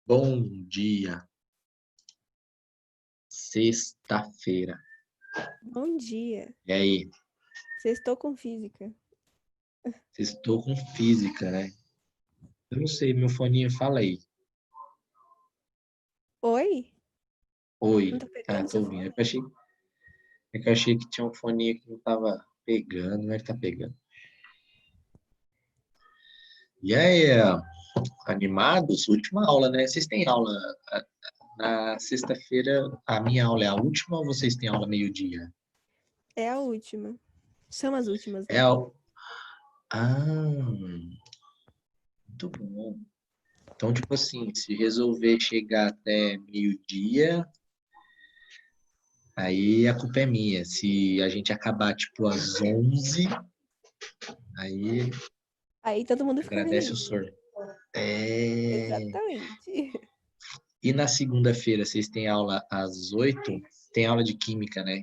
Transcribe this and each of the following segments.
Bom dia, sexta-feira. Bom dia. E aí, Sextou com física. estou com física, né? Eu não sei, meu foninho fala aí. Oi? Não Oi. tá Ah, pegando tô seu ouvindo. fone? É que eu achei que tinha um foninho que não tava pegando, mas tá pegando. E aí, animados? Última aula, né? Vocês têm aula na sexta-feira? A minha aula é a última ou vocês têm aula meio-dia? É a última. São as últimas, É né? a... Ah, muito bom. Então, tipo assim, se resolver chegar até meio-dia, aí a culpa é minha. Se a gente acabar, tipo, às 11, aí Aí todo mundo fica agradece o feliz. senhor. É... Exatamente. E na segunda-feira, vocês têm aula às 8? Tem aula de química, né?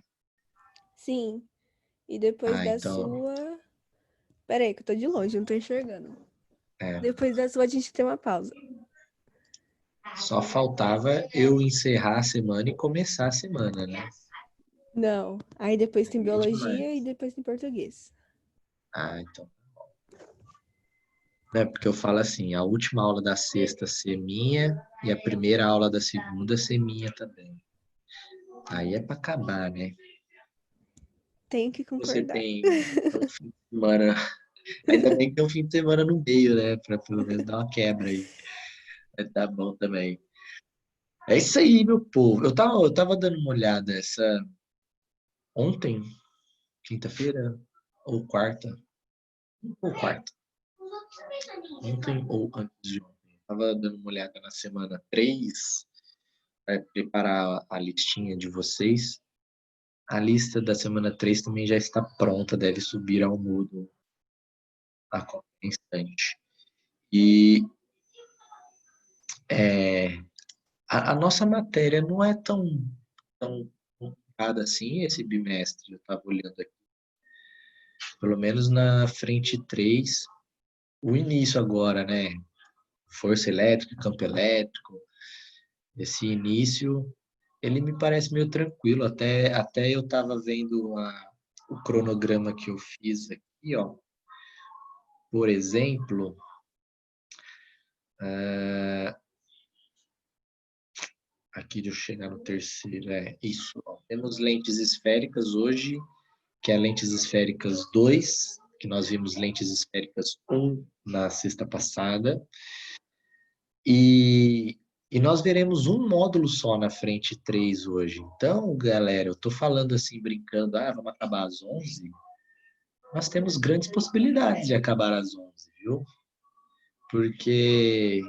Sim. E depois Ah, da então, sua. Pera aí, que eu tô de longe, não tô enxergando. é, Depois da sua, a gente tem uma pausa. só faltava eu encerrar a semana e começar a semana, né? Não. Aí depois tem Aí é biologia e demais. depois tem português. Ah, então. Não é porque eu falo assim, a última aula da sexta ser minha e a primeira aula da segunda ser minha também. Aí é pra acabar, né? Tenho que Você concordar. tem um fim de semana. Ainda bem que tem um fim de semana no meio, né? Pra pelo menos dar uma quebra aí. Mas tá bom também. É isso aí, meu povo. Eu tava dando uma olhada ontem, quinta-feira, ou quarta, ou quarta. Ontem ou antes de ontem. Tava dando uma olhada na semana 3 para preparar a listinha de vocês. A lista da semana 3 também já está pronta, deve subir ao mudo a qualquer instante. E é, a nossa matéria não é tão complicada assim esse bimestre. Eu estava olhando aqui, pelo menos na frente 3 o início agora, né? Força elétrica, campo elétrico, esse início, ele me parece meio tranquilo. Até eu estava vendo o cronograma que eu fiz aqui, ó. Por exemplo, aqui de eu chegar no terceiro, é isso. Ó. Temos lentes esféricas hoje, que é lentes esféricas 2, que nós vimos lentes esféricas 1 na sexta passada. E, e nós veremos um módulo só na frente 3 hoje. Então, galera, eu tô falando assim, brincando, vamos acabar às 11. Nós temos grandes possibilidades de acabar às 11, viu? Porque...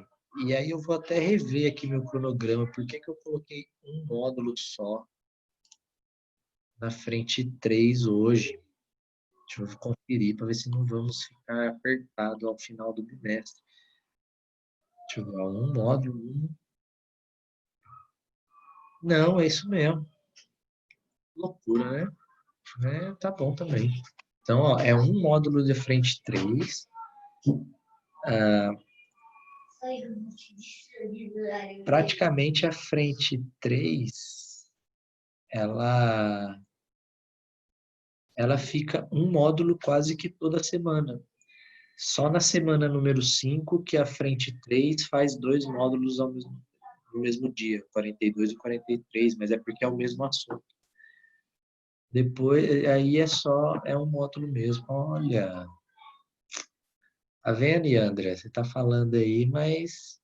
E aí eu vou até rever aqui meu cronograma, por que que eu coloquei um módulo só na frente 3 hoje? Deixa eu conferir para ver se não vamos ficar apertado ao final do bimestre. Deixa eu ver, um módulo, um. Não, é isso mesmo. Loucura, né? Tá bom também. Então, ó, é um módulo de frente 3. Praticamente a frente 3, ela, ela fica um módulo quase que toda semana. Só na semana número 5 que a frente 3 faz dois módulos no mesmo dia, 42 e 43, mas é porque é o mesmo assunto. Depois, aí é um módulo mesmo. Olha, tá vendo, André? Você tá falando aí, mas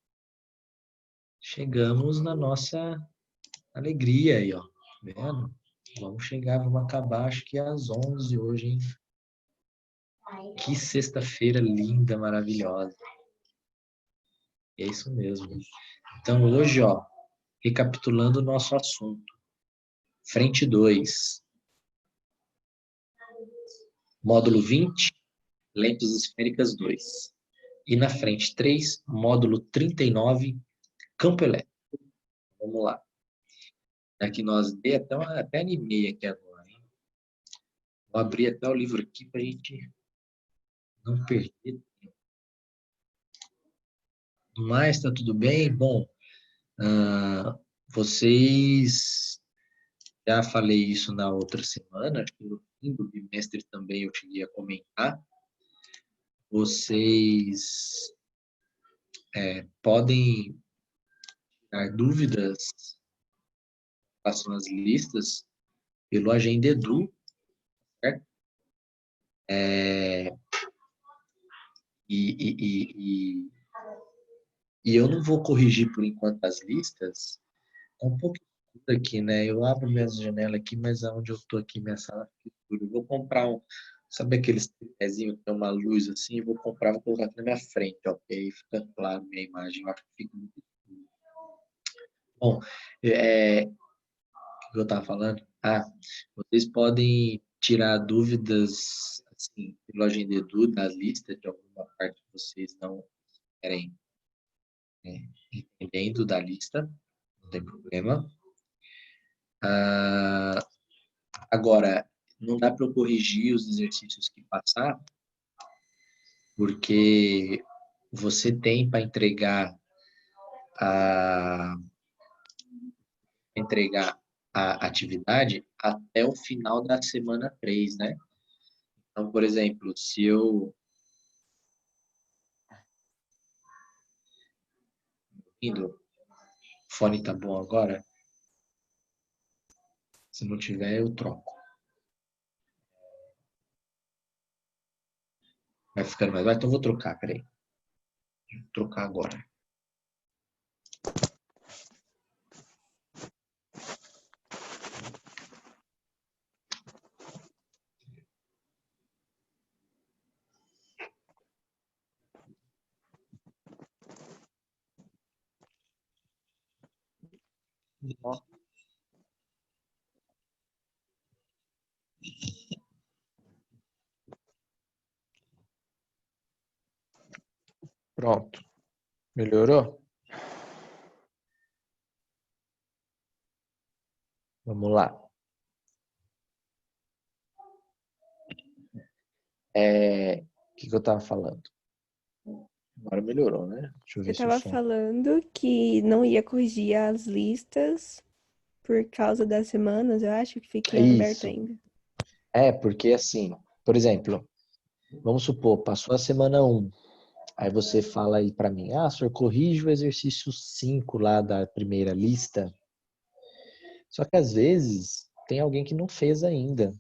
chegamos na nossa alegria aí, ó. Tá vendo? Vamos chegar, vamos acabar, acho que às 11 hoje, hein? Que sexta-feira linda, maravilhosa. É isso mesmo. Então, hoje, ó, recapitulando o nosso assunto. Frente 2, módulo 20, lentes esféricas 2. E na frente 3, módulo 39, campo elétrico. Vamos lá. Aqui nós dei até animei aqui agora, hein? Vou abrir até o livro aqui para a gente não perder. Mas tá tudo bem? Bom, Ah, vocês, já falei isso na outra semana, acho que no fim do bimestre também eu cheguei a comentar, vocês podem dar dúvidas em relação às listas pelo Agenda Edu, certo? E, e, e, e, e eu não vou corrigir por enquanto as listas. Tá um pouco escuro aqui, né? Eu abro minhas janelas aqui, mas aonde eu tô aqui, minha sala fica escura. Eu vou comprar sabe aqueles tripézinhos que tem uma luz assim? Eu vou comprar, vou colocar aqui na minha frente, ó, porque aí fica claro minha imagem. Eu acho que fica muito escuro. Bom, o que eu tava falando? Vocês podem tirar dúvidas, assim, pelo Agenda Edu, da lista de alguma parte que vocês não querem entendendo da lista, não tem problema. Agora, não dá para eu corrigir os exercícios que passar, porque você tem para a, entregar a atividade até o final da semana 3, né? Então, por exemplo, se eu... O fone tá bom agora? Se não tiver, eu troco. Vai ficando mais... Então, eu vou trocar, peraí. Vou trocar agora. Pronto. Melhorou? Vamos lá. O que eu tava falando? Agora melhorou, né? Deixa eu Você ver se o tava som... falando que não ia corrigir as listas por causa das semanas, eu acho que fica em aberto Isso. ainda. Porque assim, por exemplo, vamos supor, passou a semana 1. Aí você fala aí para mim, senhor, corrige o exercício 5 lá da primeira lista. Só que às vezes tem alguém que não fez ainda,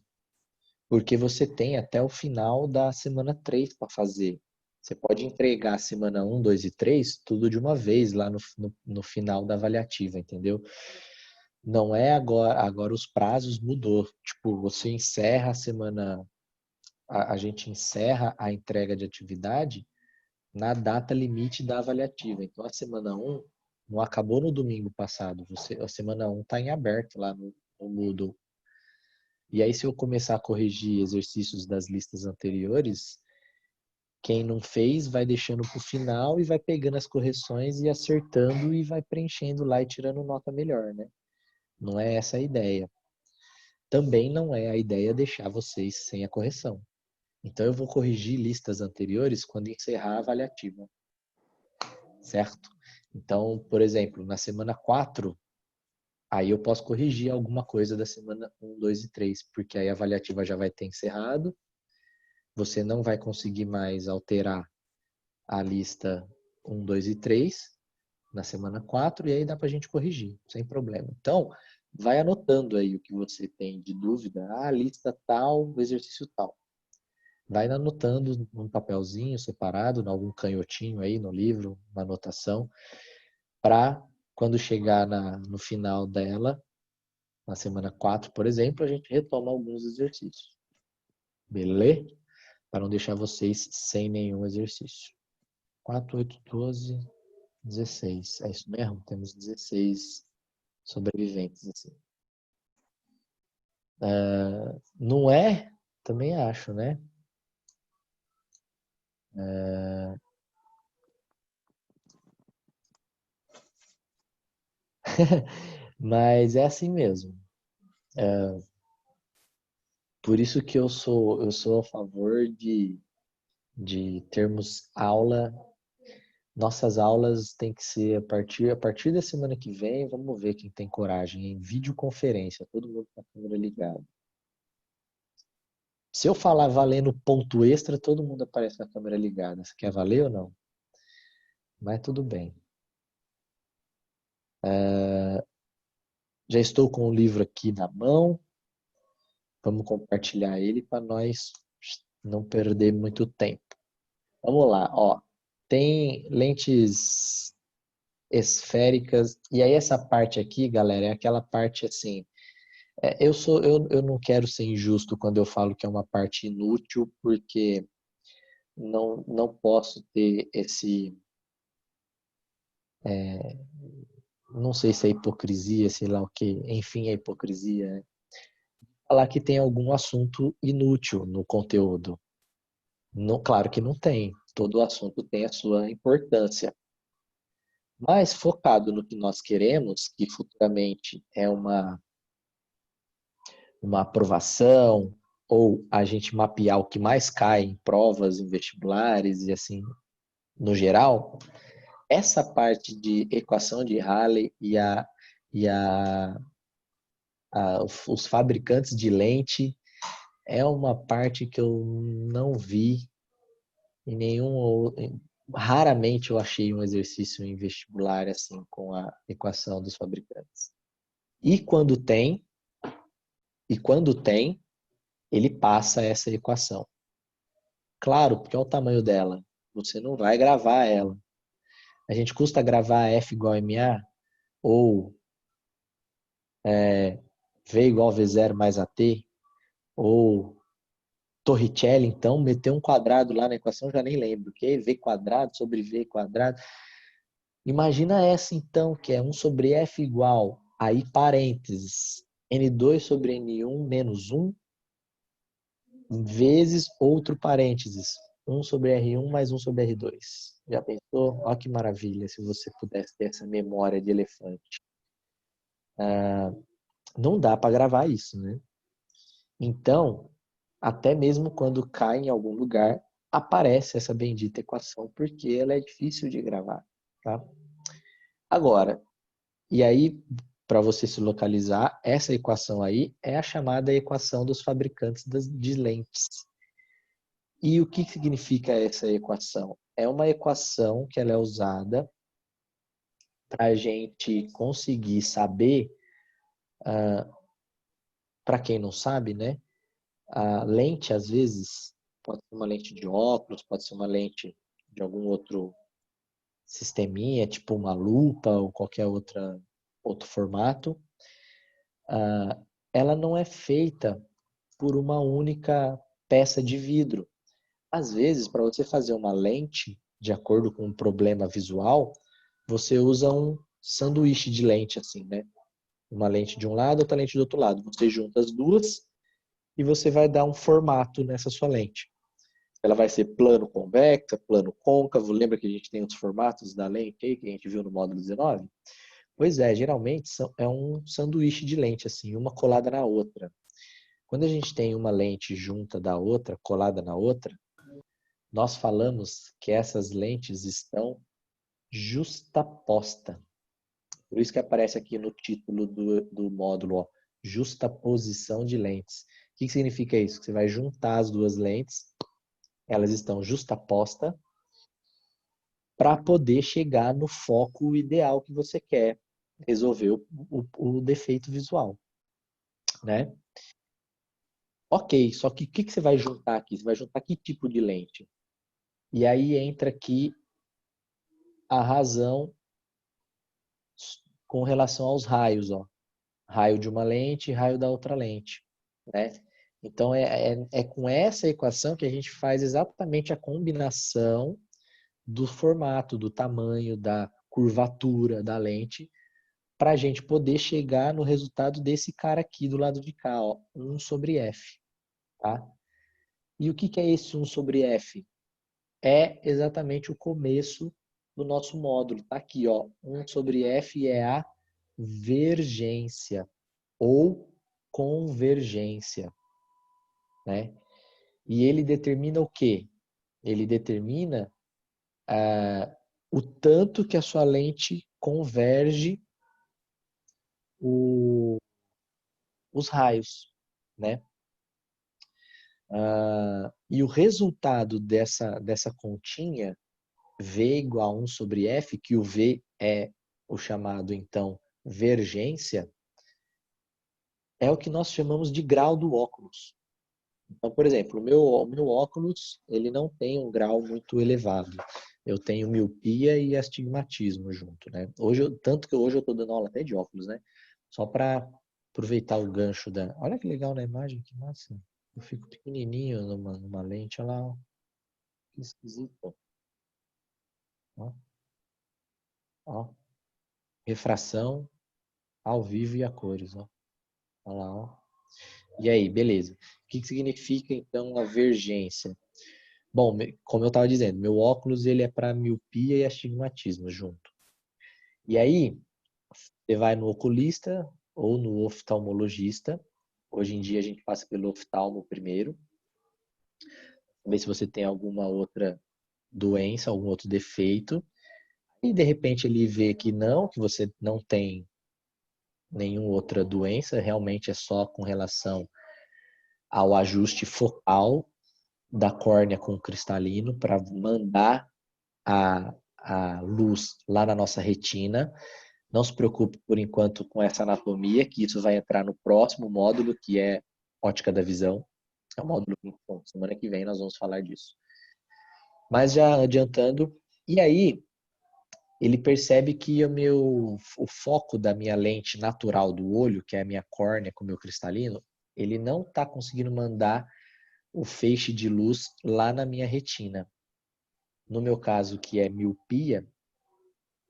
porque você tem até o final da semana 3 para fazer. Você pode entregar a semana 1, 2 e 3 tudo de uma vez lá no final da avaliativa, entendeu? Não é agora os prazos mudou. Tipo, você encerra a semana, a gente encerra a entrega de atividade na data limite da avaliativa. Então, a semana 1 não acabou no domingo passado. A semana 1 está em aberto lá no Moodle. E aí, se eu começar a corrigir exercícios das listas anteriores, quem não fez vai deixando para o final e vai pegando as correções e acertando e vai preenchendo lá e tirando nota melhor, né? Não é essa a ideia. Também não é a ideia deixar vocês sem a correção. Então, eu vou corrigir listas anteriores quando encerrar a avaliativa, certo? Então, por exemplo, na semana 4, aí eu posso corrigir alguma coisa da semana 1, 2 e 3, porque aí a avaliativa já vai ter encerrado, você não vai conseguir mais alterar a lista 1, 2 e 3 na semana 4, e aí dá para a gente corrigir, sem problema. Então, vai anotando aí o que você tem de dúvida, lista tal, exercício tal. Vai anotando num papelzinho separado, em algum canhotinho aí no livro, uma anotação, para quando chegar no final dela, na semana 4, por exemplo, a gente retoma alguns exercícios. Beleza? Para não deixar vocês sem nenhum exercício. 4, 8, 12, 16. É isso mesmo? Temos 16 sobreviventes. Assim. Não é? Também acho, né? Mas é assim mesmo. Por isso que eu sou a favor de termos aula Nossas aulas têm que ser a partir da semana que vem, vamos ver quem tem coragem, em videoconferência, todo mundo com a câmera ligada. Se eu falar valendo ponto extra, todo mundo aparece com a câmera ligada. Você quer valer ou não? Mas tudo bem. Já estou com o livro aqui na mão. Vamos compartilhar ele para nós não perder muito tempo. Vamos lá, ó. Tem lentes esféricas. E aí essa parte aqui, galera, é aquela parte assim. Eu não quero ser injusto quando eu falo que é uma parte inútil, porque não posso ter esse. Não sei se é hipocrisia, sei lá o que. Enfim, é hipocrisia, né? Falar que tem algum assunto inútil no conteúdo. Não, claro que não tem. Todo assunto tem a sua importância. Mas focado no que nós queremos, que futuramente é uma aprovação, ou a gente mapear o que mais cai em provas, em vestibulares e assim, no geral, essa parte de equação de Rayleigh e os fabricantes de lente é uma parte que eu não vi em raramente eu achei um exercício em vestibular assim com a equação dos fabricantes. E quando tem, e quando tem, ele passa essa equação. Claro, porque é o tamanho dela. Você não vai gravar ela. A gente custa gravar F igual a MA ou V igual a V0 mais AT ou Torricelli, então, meter um quadrado lá na equação, já nem lembro. Que é V quadrado sobre V quadrado. Imagina essa, então, que é 1 sobre F igual, aí parênteses, N2 sobre N1 menos 1, vezes outro parênteses, 1 sobre R1 mais 1 sobre R2. Já pensou? Olha que maravilha se você pudesse ter essa memória de elefante. Não dá para gravar isso, né? Então, até mesmo quando cai em algum lugar, aparece essa bendita equação, porque ela é difícil de gravar, tá? Agora, e aí, para você se localizar, essa equação aí é a chamada equação dos fabricantes de lentes. E o que significa essa equação? É uma equação que ela é usada para a gente conseguir saber, para quem não sabe, né? A lente, às vezes, pode ser uma lente de óculos, pode ser uma lente de algum outro sisteminha, tipo uma lupa ou qualquer outro formato. Ela não é feita por uma única peça de vidro. Às vezes, para você fazer uma lente de acordo com um problema visual, você usa um sanduíche de lente, assim, né? Uma lente de um lado, outra lente do outro lado. Você junta as duas e você vai dar um formato nessa sua lente. Ela vai ser plano convexa, plano côncavo. Lembra que a gente tem os formatos da lente aí que a gente viu no módulo 19? Pois é, geralmente é um sanduíche de lente, assim, uma colada na outra. Quando a gente tem uma lente junta da outra, colada na outra, nós falamos que essas lentes estão justaposta. Por isso que aparece aqui no título do módulo, ó, justaposição de lentes. O que significa isso? Que você vai juntar as duas lentes, elas estão justapostas para poder chegar no foco ideal que você quer resolver o defeito visual, né? Ok, só que o que você vai juntar aqui? Você vai juntar que tipo de lente? E aí entra aqui a razão com relação aos raios, ó. Raio de uma lente e raio da outra lente, né? Então é com essa equação que a gente faz exatamente a combinação do formato, do tamanho, da curvatura da lente, para a gente poder chegar no resultado desse cara aqui do lado de cá, ó, 1 sobre F, tá? E o que é esse 1 sobre F? É exatamente o começo do nosso módulo. Tá aqui, ó. 1 sobre F é a vergência ou convergência, né? E ele determina o quê? Ele determina o tanto que a sua lente converge os raios, né? E o resultado dessa continha, V igual a 1 sobre F, que o V é o chamado, então, vergência, é o que nós chamamos de grau do óculos. Então, por exemplo, o meu óculos, ele não tem um grau muito elevado. Eu tenho miopia e astigmatismo junto, né? Tanto que hoje eu estou dando aula até de óculos, né? Só para aproveitar o gancho da... Olha que legal na imagem, que massa. Eu fico pequenininho numa lente, olha lá, ó. Que esquisito. Ó, ó. Refração ao vivo e a cores, ó. Olha lá, ó. E aí, beleza. O que significa, então, a vergência? Bom, como eu estava dizendo, meu óculos ele é para miopia e astigmatismo junto. E aí, você vai no oculista ou no oftalmologista. Hoje em dia a gente passa pelo oftalmo primeiro, ver se você tem alguma outra doença, algum outro defeito. E de repente ele vê que você não tem nenhuma outra doença, realmente é só com relação ao ajuste focal da córnea com o cristalino para mandar a luz lá na nossa retina. Não se preocupe por enquanto com essa anatomia, que isso vai entrar no próximo módulo, que é ótica da visão. É o módulo 21. Semana que vem nós vamos falar disso. Mas já adiantando, e aí ele percebe que o foco da minha lente natural do olho, que é a minha córnea com o meu cristalino, ele não está conseguindo mandar o feixe de luz lá na minha retina. No meu caso, que é miopia,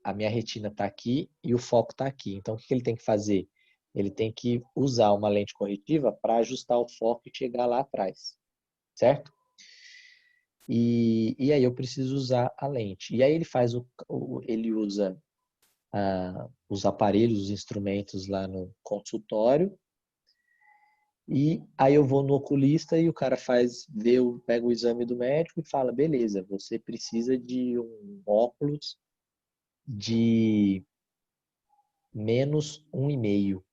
a minha retina está aqui e o foco está aqui. Então, o que ele tem que fazer? Ele tem que usar uma lente corretiva para ajustar o foco e chegar lá atrás, certo? E aí eu preciso usar a lente. E aí ele usa os aparelhos, os instrumentos lá no consultório. E aí eu vou no oculista e o cara pega o exame do médico e fala, beleza, você precisa de um óculos de menos 1,5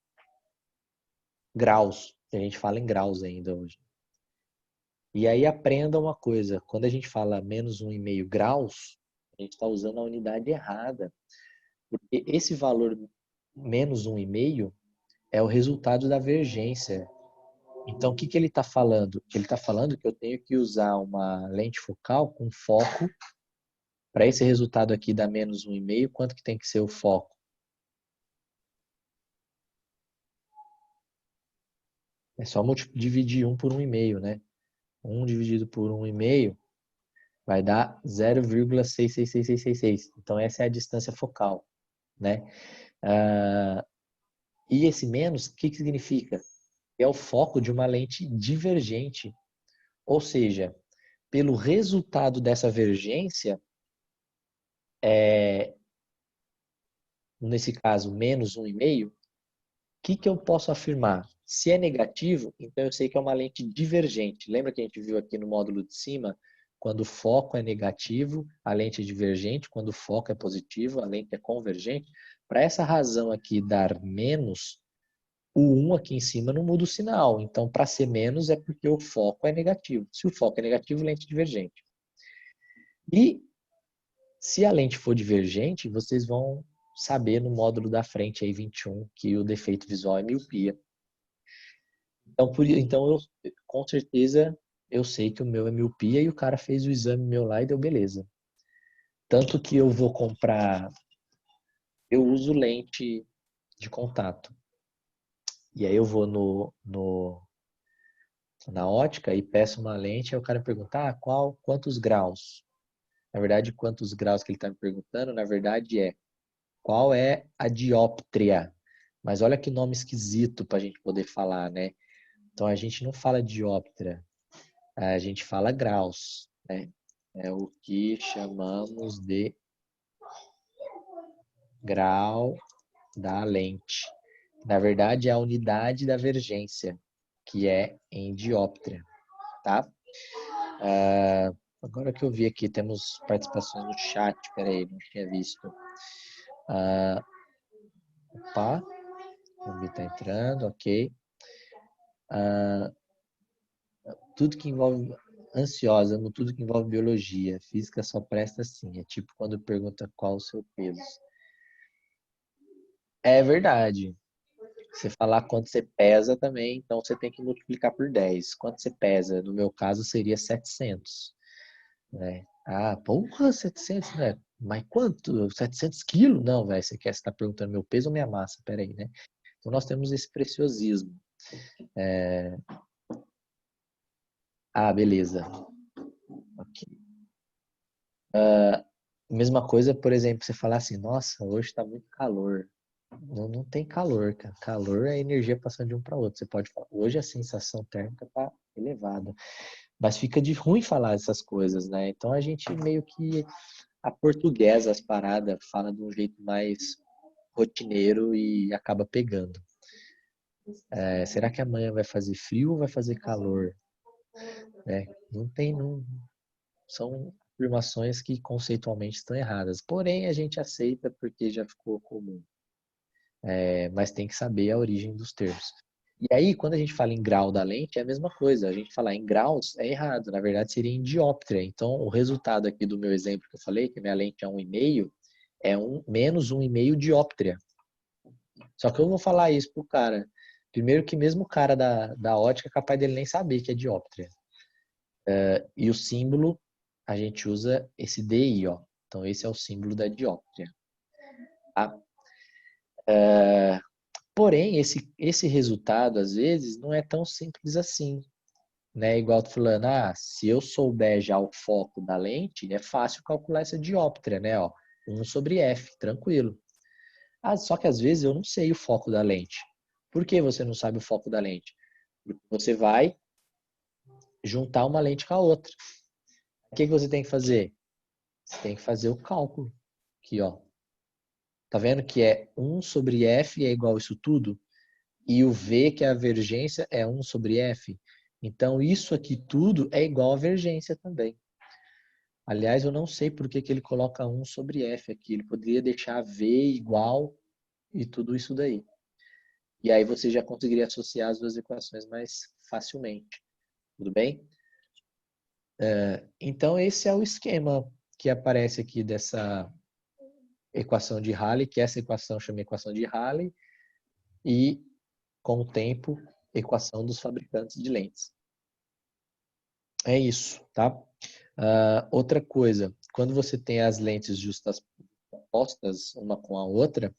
graus. A gente fala em graus ainda hoje. E aí aprenda uma coisa, quando a gente fala menos 1,5 graus, a gente está usando a unidade errada. Porque esse valor menos 1,5 é o resultado da vergência. Então, o que ele está falando? Ele está falando que eu tenho que usar uma lente focal com foco. Para esse resultado aqui dar menos 1,5, quanto que tem que ser o foco? É só dividir 1 por 1,5, né? 1 dividido por 1,5 vai dar 0,66666. Então, essa é a distância focal, né? E esse menos, o que significa? É o foco de uma lente divergente. Ou seja, pelo resultado dessa vergência, nesse caso, menos 1,5, o que eu posso afirmar? Se é negativo, então eu sei que é uma lente divergente. Lembra que a gente viu aqui no módulo de cima? Quando o foco é negativo, a lente é divergente. Quando o foco é positivo, a lente é convergente. Para essa razão aqui dar menos, o 1 aqui em cima não muda o sinal. Então, para ser menos é porque o foco é negativo. Se o foco é negativo, lente divergente. E se a lente for divergente, vocês vão saber no módulo da frente aí 21 que o defeito visual é miopia. Então com certeza eu sei que o meu é miopia e o cara fez o exame meu lá e deu beleza. Tanto que eu vou comprar, eu uso lente de contato. E aí eu vou na ótica e peço uma lente, aí o cara pergunta, quantos graus? Na verdade, quantos graus que ele está me perguntando, na verdade qual é a dióptria? Mas olha que nome esquisito para a gente poder falar, né? Então a gente não fala dióptria, a gente fala graus, né? É o que chamamos de grau da lente. Na verdade, é a unidade da vergência, que é em dióptria, tá? Agora que eu vi aqui, temos participações no chat. Peraí, não tinha visto. Opa, o Vi tá entrando, ok. Tudo que envolve ansiosa, tudo que envolve biologia, física só presta assim. É tipo quando pergunta qual o seu peso. É verdade. Você falar quanto você pesa também, então você tem que multiplicar por 10. Quanto você pesa? No meu caso seria 700, né? Ah, porra, 700, né? Mas quanto? 700 quilos? Não, velho, você está perguntando meu peso ou minha massa? Peraí, né? Então nós temos esse preciosismo. Ah, beleza. Ok. Mesma coisa, por exemplo, você falar assim, nossa, hoje está muito calor. Não, não tem calor, cara. Calor é energia passando de um para outro. Você pode falar, hoje a sensação térmica está elevada. Mas fica de ruim falar essas coisas, né? Então a gente meio que aportuguesa as paradas, fala de um jeito mais rotineiro e acaba pegando. Será que amanhã vai fazer frio ou vai fazer calor? Não tem, não, são afirmações que conceitualmente estão erradas. Porém, a gente aceita porque já ficou comum. Mas tem que saber a origem dos termos. E aí, quando a gente fala em grau da lente, é a mesma coisa. A gente falar em graus é errado. Na verdade, seria em dióptria. Então, o resultado aqui do meu exemplo que eu falei, que minha lente é 1,5, é menos 1,5 dióptria. Só que eu vou falar isso pro cara. Primeiro que mesmo o cara da ótica é capaz dele nem saber que é dióptria. E o símbolo, a gente usa esse DI, ó. Então, esse é o símbolo da dióptria. Tá? Porém, esse resultado, às vezes, não é tão simples assim. Né? Igual tu falando, se eu souber já o foco da lente, é fácil calcular essa dióptria, né? Ó, 1 sobre F, tranquilo. Só que às vezes eu não sei o foco da lente. Por que você não sabe o foco da lente? Porque você vai juntar uma lente com a outra. O que você tem que fazer? Você tem que fazer o cálculo. Aqui, ó. Tá vendo que é 1 sobre F é igual a isso tudo? E o V, que é a vergência, é 1 sobre F. Então, isso aqui tudo é igual a vergência também. Aliás, eu não sei por que ele coloca 1 sobre F aqui. Ele poderia deixar V igual e tudo isso daí. E aí você já conseguiria associar as duas equações mais facilmente. Tudo bem? Então, esse é o esquema que aparece aqui dessa equação de Rayleigh, que essa equação chama equação de Rayleigh, e, com o tempo, equação dos fabricantes de lentes. É isso, tá? Outra coisa, quando você tem as lentes justas postas uma com a outra,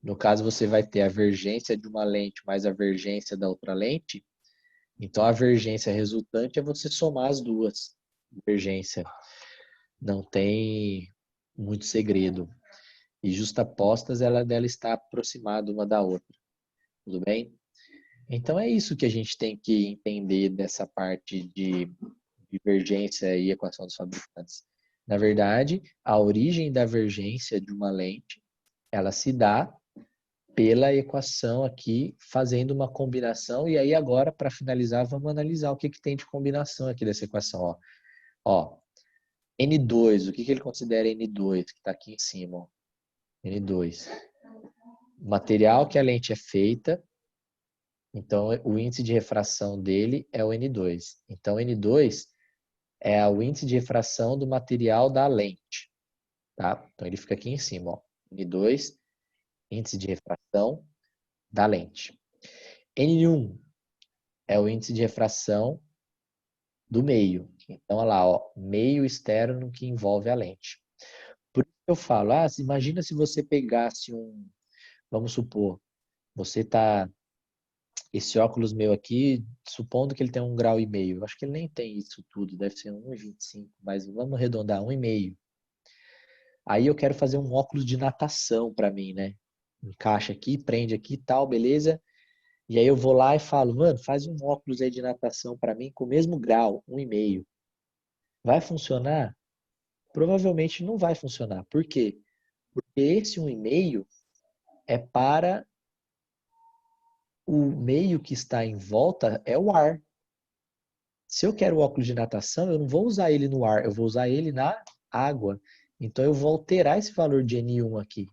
no caso você vai ter a vergência de uma lente mais a vergência da outra lente, então a vergência resultante é você somar as duas. Vergência. Não tem muito segredo. E justapostas, ela dela está aproximada uma da outra. Tudo bem? Então é isso que a gente tem que entender dessa parte de divergência e equação dos fabricantes. Na verdade, a origem da vergência de uma lente, ela se dá pela equação aqui, fazendo uma combinação. E aí agora, para finalizar, vamos analisar o que tem de combinação aqui dessa equação. Ó, N2, o que ele considera N2, que está aqui em cima? Ó. N2. O material que a lente é feita, então o índice de refração dele é o N2. Então, N2 é o índice de refração do material da lente. Tá? Então, ele fica aqui em cima. Ó. N2, índice de refração da lente. N1 é o índice de refração do meio. Então, olha lá, ó, meio externo que envolve a lente. Por isso que eu falo, imagina se você pegasse vamos supor, você tá, esse óculos meu aqui, supondo que ele tem 1,5 graus, eu acho que ele nem tem isso tudo, deve ser 1,25, mas vamos arredondar, 1,5. Aí eu quero fazer um óculos de natação para mim, né? Encaixa aqui, prende aqui e tal, beleza? E aí eu vou lá e falo, mano, faz um óculos aí de natação para mim com o mesmo grau, 1,5. Vai funcionar? Provavelmente não vai funcionar. Por quê? Porque esse 1,5 é para o meio que está em volta, é o ar. Se eu quero o óculos de natação, eu não vou usar ele no ar, eu vou usar ele na água. Então eu vou alterar esse valor de N1 aqui,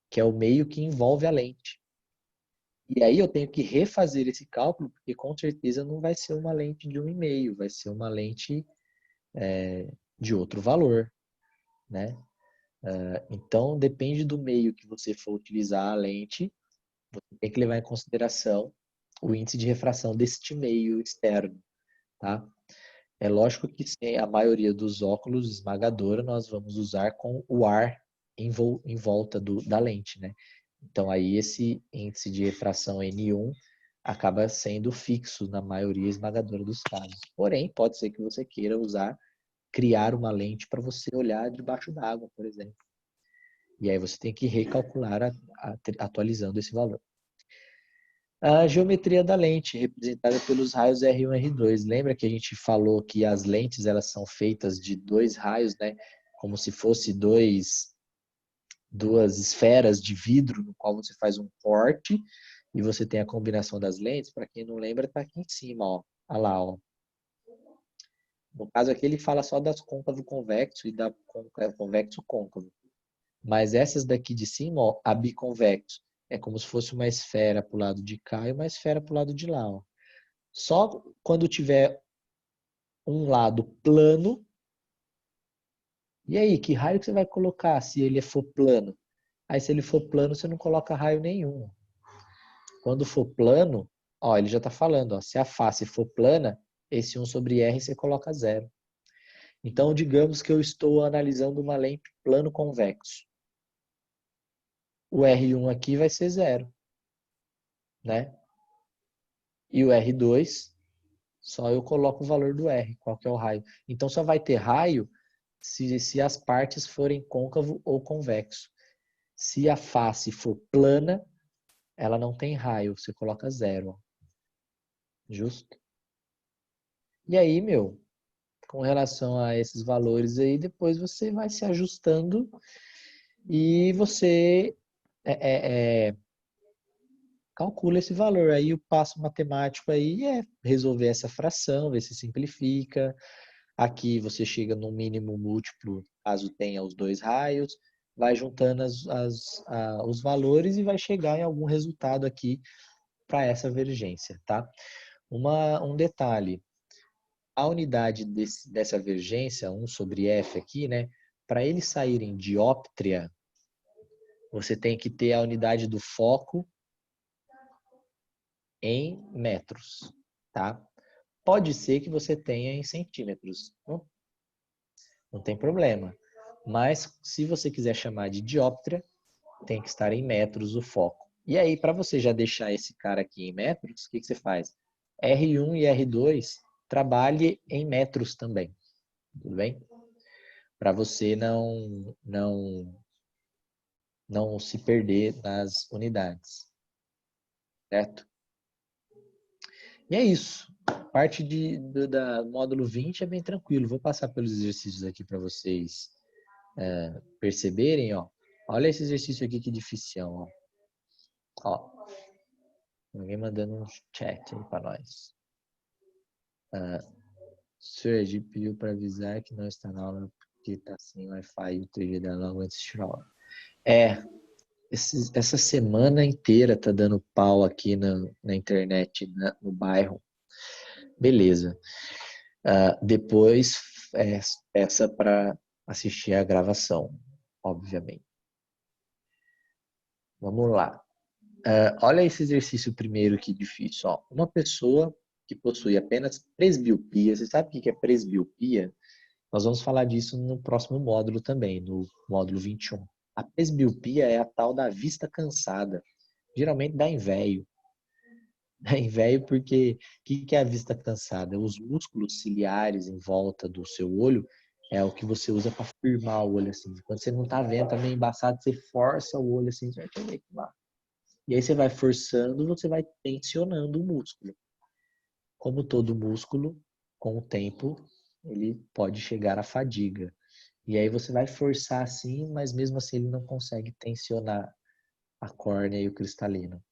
que é o meio que envolve a lente. E aí eu tenho que refazer esse cálculo, porque com certeza não vai ser uma lente de 1,5, vai ser uma lente de outro valor, né? Então depende do meio que você for utilizar a lente, você tem que levar em consideração o índice de refração deste meio externo, tá? É lógico que a maioria dos óculos esmagadora nós vamos usar com o ar em volta da lente, né? Então aí esse índice de refração N1 acaba sendo fixo na maioria esmagadora dos casos. Porém, pode ser que você queira criar uma lente para você olhar debaixo d'água, por exemplo. E aí você tem que recalcular atualizando esse valor. A geometria da lente, representada pelos raios R1 e R2. Lembra que a gente falou que as lentes elas são feitas de dois raios, né? Como se fosse duas esferas de vidro, no qual você faz um corte e você tem a combinação das lentes. Para quem não lembra, está aqui em cima, ó. Olha lá, ó. No caso aqui ele fala só das côncavo convexo e da convexo côncavo. Mas essas daqui de cima, ó, a biconvexo, é como se fosse uma esfera para o lado de cá e uma esfera para o lado de lá, ó. Só quando tiver um lado plano. E aí, que raio que você vai colocar se ele for plano? Aí, se ele for plano, você não coloca raio nenhum. Quando for plano, ó, ele já está falando, ó, se a face for plana, esse 1 sobre R você coloca 0. Então, digamos que eu estou analisando uma lente plano convexo. O R1 aqui vai ser 0, né? E o R2, só eu coloco o valor do R, qual que é o raio. Então, só vai ter raio se as partes forem côncavo ou convexo. Se a face for plana, ela não tem raio, você coloca 0. Justo? E aí, meu, com relação a esses valores aí, depois você vai se ajustando e você calcula esse valor. Aí o passo matemático aí é resolver essa fração, ver se simplifica. Aqui você chega no mínimo múltiplo, caso tenha os dois raios, vai juntando os valores e vai chegar em algum resultado aqui para essa vergência, tá? Um detalhe, a unidade dessa vergência, 1 sobre F aqui, né? Para eles saírem dióptria, você tem que ter a unidade do foco em metros, tá? Pode ser que você tenha em centímetros, não tem problema. Mas se você quiser chamar de dióptria, tem que estar em metros o foco. E aí, para você já deixar esse cara aqui em metros, o que você faz? R1 e R2, trabalhe em metros também. Tudo bem? Para você não se perder nas unidades. Certo? E é isso. Parte da módulo 20 é bem tranquilo. Vou passar pelos exercícios aqui para vocês perceberem. Ó. Olha esse exercício aqui que dificião. Ó. Alguém mandando um chat aí para nós. O senhor Egito pediu para avisar que não está na aula porque está sem Wi-Fi e o 3G dela não aguenta assistir a aula. Essa semana inteira tá dando pau aqui na internet, no bairro. Beleza. Depois peça para assistir a gravação, obviamente. Vamos lá. Olha esse exercício primeiro que difícil. Ó. Uma pessoa que possui apenas presbiopia, você sabe o que é presbiopia? Nós vamos falar disso no próximo módulo também, no módulo 21. A presbiopia é a tal da vista cansada. Geralmente dá em velho. Dá em velho porque o que é a vista cansada? Os músculos ciliares em volta do seu olho é o que você usa para firmar o olho assim. Quando você não está vendo, tá meio embaçado, você força o olho assim, você vai ver lá. E aí você vai forçando, você vai tensionando o músculo. Como todo músculo, com o tempo, ele pode chegar à fadiga. E aí você vai forçar assim, mas mesmo assim ele não consegue tensionar a córnea e o cristalino.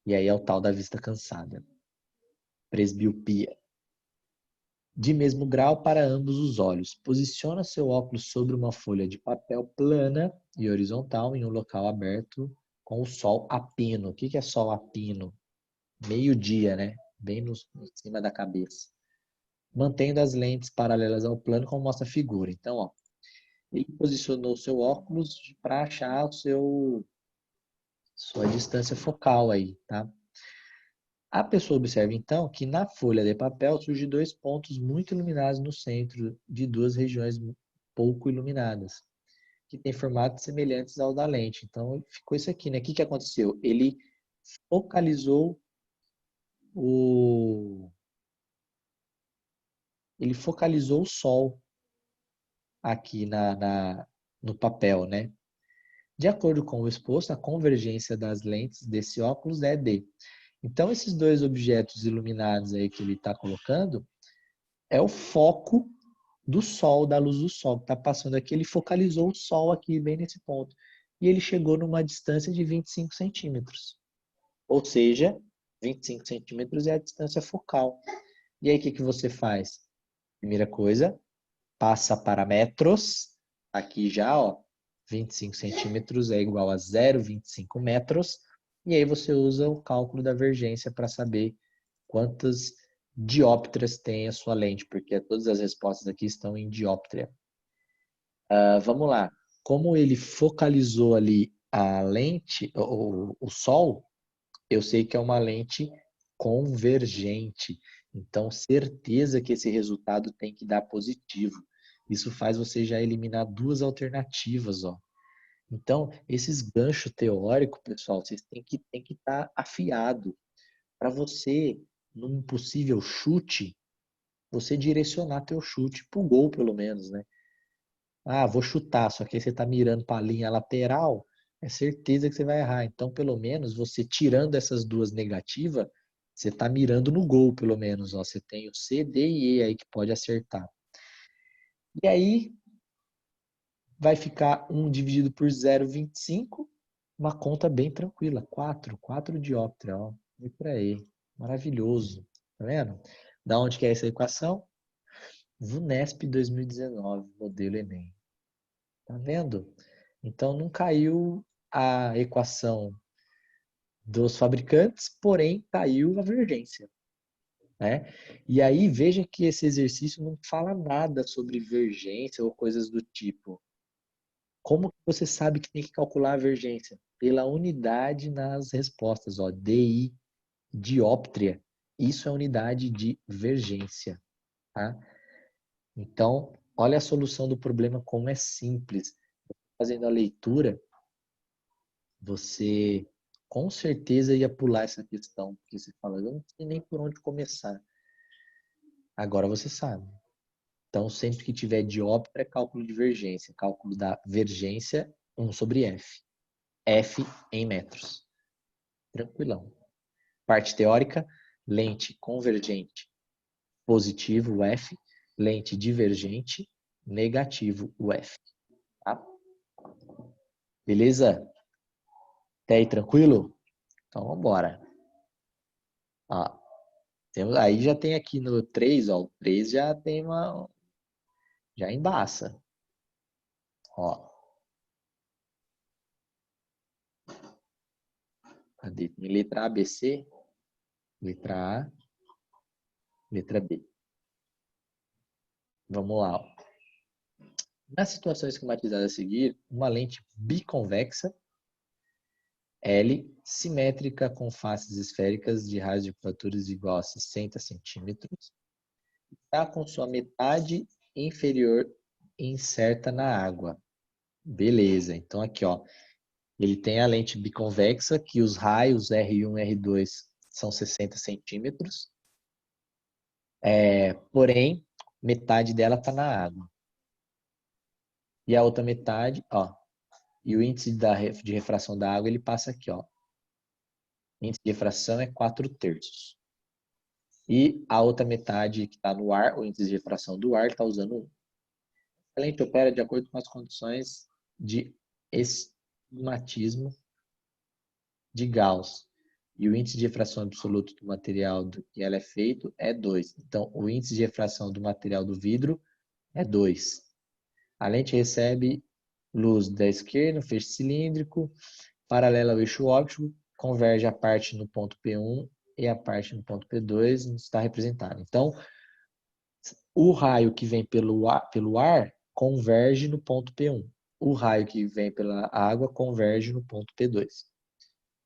E aí é o tal da vista cansada. Presbiopia. de mesmo grau para ambos os olhos. Posiciona seu óculos sobre uma folha de papel plana e horizontal em um local aberto com o sol a pino. O que é sol a pino? Meio-dia, né? Bem em cima da cabeça. Mantendo as lentes paralelas ao plano, como mostra a figura. Então, ó, ele posicionou o seu óculos para achar sua distância focal aí, tá? A pessoa observa então que na folha de papel surgem dois pontos muito iluminados no centro de duas regiões pouco iluminadas, que têm formatos semelhantes ao da lente. Então ficou isso aqui, né? O que aconteceu? Focalizou o ele focalizou o sol aqui no papel, né? De acordo com o exposto, a convergência das lentes desse óculos é D. Então, esses dois objetos iluminados aí que ele está colocando é o foco do sol, da luz do sol que está passando aqui. Ele focalizou o sol aqui, bem nesse ponto. E ele chegou numa distância de 25 centímetros. Ou seja, 25 centímetros é a distância focal. E aí, o que você faz? Primeira coisa, passa para metros. Aqui já, ó, 25 centímetros é igual a 0,25 metros. E aí você usa o cálculo da vergência para saber quantas dióptrias tem a sua lente, porque todas as respostas aqui estão em dióptria. Vamos lá. Como ele focalizou ali a lente, o sol, eu sei que é uma lente convergente. Então, certeza que esse resultado tem que dar positivo. Isso faz você já eliminar duas alternativas, ó. Então, esses ganchos teóricos, pessoal, vocês têm que estar afiado para você, num possível chute, você direcionar teu chute pro gol, pelo menos, né? Ah, vou chutar, só que aí você tá mirando para a linha lateral, é certeza que você vai errar. Então, pelo menos, você tirando essas duas negativas, você tá mirando no gol, pelo menos, ó. Você tem o C, D e E aí que pode acertar. E aí, vai ficar 1 dividido por 0,25, uma conta bem tranquila. 4 dióptria, ó. E por aí. Maravilhoso. Tá vendo? Da onde que é essa equação? VUNESP 2019, modelo Enem. Tá vendo? Então não caiu a equação dos fabricantes, porém caiu a vergência, né? E aí veja que esse exercício não fala nada sobre vergência ou coisas do tipo. Como que você sabe que tem que calcular a vergência? Pela unidade nas respostas, ó, DI, dióptria. Isso é unidade de vergência, tá? Então, olha a solução do problema como é simples. Fazendo a leitura, você com certeza ia pular essa questão, porque você fala, eu não sei nem por onde começar. Agora você sabe. Então, sempre que tiver dióptria, é cálculo de divergência. Cálculo da vergência, 1 sobre F. F em metros. Tranquilão. Parte teórica, lente convergente, positivo, o F. Lente divergente, negativo, o F. Tá? Beleza? Até aí, tranquilo? Então, vamos embora. Aí já tem aqui no 3, ó. O 3 já tem uma. Já embaça. Ó. Cadê? Tem letra A, B, C. Letra A, letra B. Vamos lá. Ó. Na situação esquematizada a seguir, uma lente biconvexa L, simétrica com faces esféricas de raios de curvaturas igual a 60 centímetros, está com sua metade inferior inserta na água. Beleza, então aqui ó, ele tem a lente biconvexa, que os raios R1 e R2 são 60 centímetros, porém, metade dela está na água. E a outra metade, ó, e o índice de refração da água, ele passa aqui, ó. O índice de refração é 4/3. E a outra metade que está no ar, o índice de refração do ar, está usando 1. A lente opera de acordo com as condições de estigmatismo de Gauss. E o índice de refração absoluto do material do que ela é feito é 2. Então, o índice de refração do material do vidro é 2. A lente recebe luz da esquerda, no feixe cilíndrico, paralela ao eixo óptico, converge a parte no ponto P1 e a parte no ponto P2, não está representada. Então, o raio que vem pelo ar converge no ponto P1. O raio que vem pela água converge no ponto P2.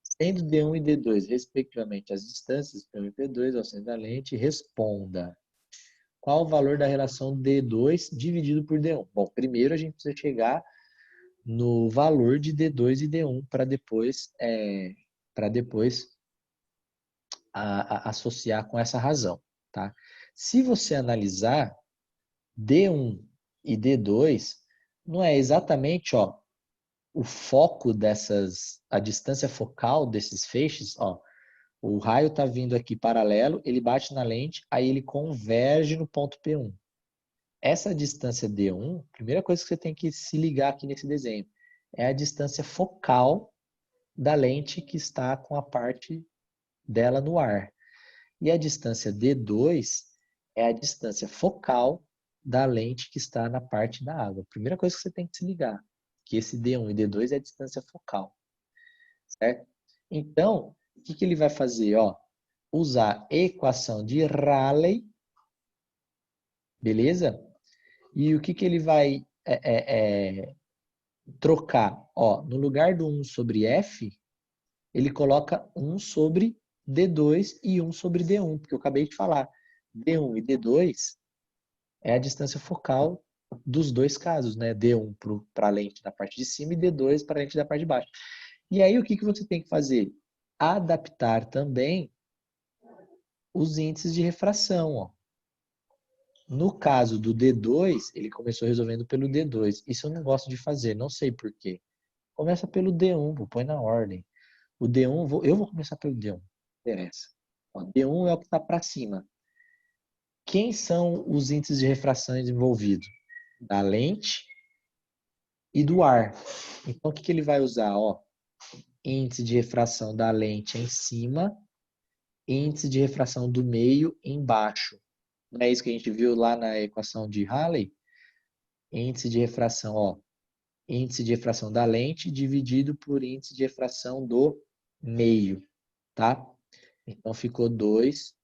Sendo D1 e D2, respectivamente, as distâncias P1 e P2 ao centro da lente, responda. Qual o valor da relação D2 dividido por D1? Bom, primeiro a gente precisa chegar no valor de D2 e D1 para depois associar com essa razão. Tá? Se você analisar D1 e D2, não é exatamente o foco a distância focal desses feixes, o raio está vindo aqui paralelo, ele bate na lente, aí ele converge no ponto P1. Essa distância D1, primeira coisa que você tem que se ligar aqui nesse desenho, é a distância focal da lente que está com a parte dela no ar. E a distância D2 é a distância focal da lente que está na parte da água. Primeira coisa que você tem que se ligar, que esse D1 e D2 é a distância focal, certo? Então, o que ele vai fazer? Usar a equação de Rayleigh, beleza? E o que ele vai trocar? No lugar do 1 sobre F, ele coloca 1 sobre D2 e 1 sobre D1, porque eu acabei de falar. D1 e D2 é a distância focal dos dois casos, né? D1 para a lente da parte de cima e D2 para a lente da parte de baixo. E aí o que você tem que fazer? Adaptar também os índices de refração. No caso do D2, ele começou resolvendo pelo D2. Isso eu não gosto de fazer, não sei por quê. Começa pelo D1, põe na ordem. O D1, eu vou começar pelo D1, não interessa. D1 é o que está para cima. Quem são os índices de refração envolvidos? Da lente e do ar. Então, o que ele vai usar? Índice de refração da lente em cima, índice de refração do meio embaixo. Não é isso que a gente viu lá na equação de Rayleigh? Índice de refração, índice de refração da lente dividido por índice de refração do meio, tá? Então, ficou 2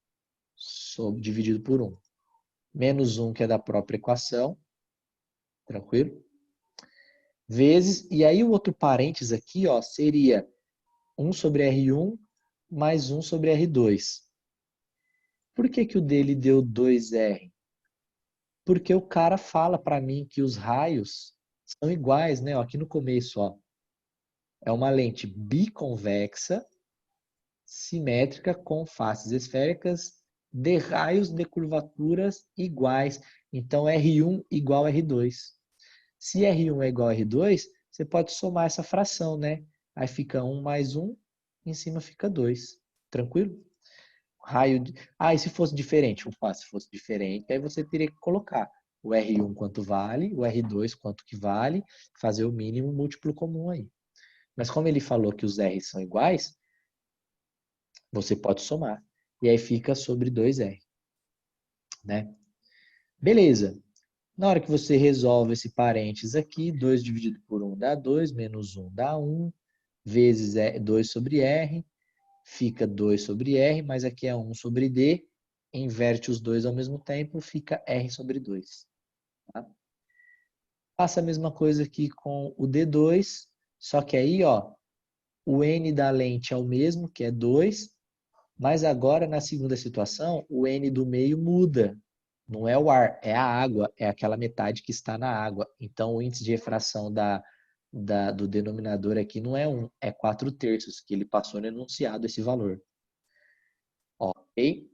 dividido por 1. Menos 1, que é da própria equação, tranquilo? Vezes, e aí o outro parênteses aqui, seria 1 sobre R1 mais 1 sobre R2. Por que o dele deu 2R? Porque o cara fala para mim que os raios são iguais, né? Aqui no começo, é uma lente biconvexa, simétrica, com faces esféricas, de raios de curvaturas iguais. Então, R1 igual a R2. Se R1 é igual a R2, você pode somar essa fração, né? Aí fica 1 mais 1, em cima fica 2. Tranquilo? Raio de... e se fosse diferente? Se fosse diferente, aí você teria que colocar o R1 quanto vale, o R2 quanto que vale, fazer o mínimo múltiplo comum aí. Mas como ele falou que os R são iguais, você pode somar. E aí fica sobre 2R. Né? Beleza. Na hora que você resolve esse parênteses aqui, 2 dividido por 1 dá 2, menos 1 dá 1, vezes 2 sobre R, fica 2 sobre R, mas aqui é 1 sobre D, inverte os dois ao mesmo tempo, fica R sobre 2. Tá? Faça a mesma coisa aqui com o D2, só que aí, o N da lente é o mesmo, que é 2, mas agora, na segunda situação, o N do meio muda. Não é o ar, é a água, é aquela metade que está na água. Então, o índice de refração do denominador aqui não é 1, é 4/3, que ele passou no enunciado esse valor. Ok?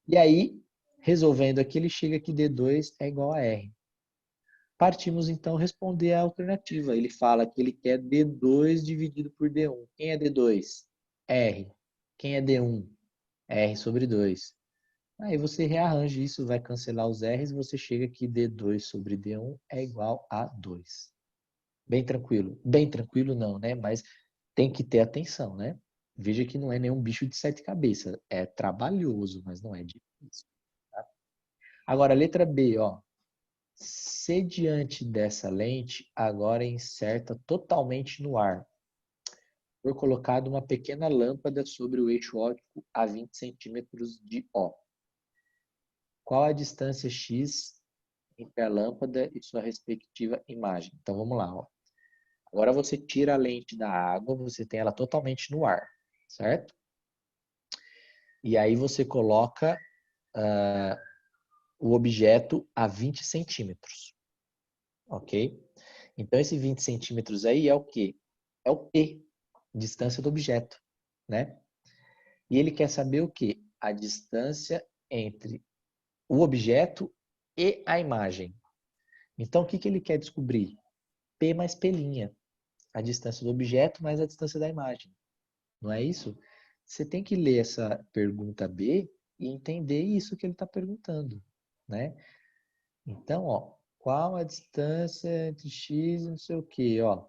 E aí, resolvendo aqui, ele chega que D2 é igual a R. Partimos, então, responder a alternativa. Ele fala que ele quer D2 dividido por D1. Quem é D2? R. Quem é D1? R sobre 2. Aí você rearranja isso, vai cancelar os R's e você chega que D2 sobre D1 é igual a 2. Bem tranquilo. Bem tranquilo não, né? Mas tem que ter atenção, né? Veja que não é nenhum bicho de 7 cabeças. É trabalhoso, mas não é difícil. Tá? Agora, letra B, ó. Se diante dessa lente, agora inserta totalmente no ar, for colocada uma pequena lâmpada sobre o eixo óptico a 20 centímetros de O. Qual a distância x entre a lâmpada e sua respectiva imagem? Então vamos lá. Ó. Agora você tira a lente da água, você tem ela totalmente no ar, certo? E aí você coloca o objeto a 20 centímetros, ok? Então esse 20 centímetros aí é o quê? É o P, distância do objeto, né? E ele quer saber o quê? A distância entre o objeto e a imagem. Então o que ele quer descobrir? P mais P', a distância do objeto mais a distância da imagem. Não é isso? Você tem que ler essa pergunta B e entender isso que ele está perguntando, né? Então, ó, qual a distância entre x e não sei o quê, ó.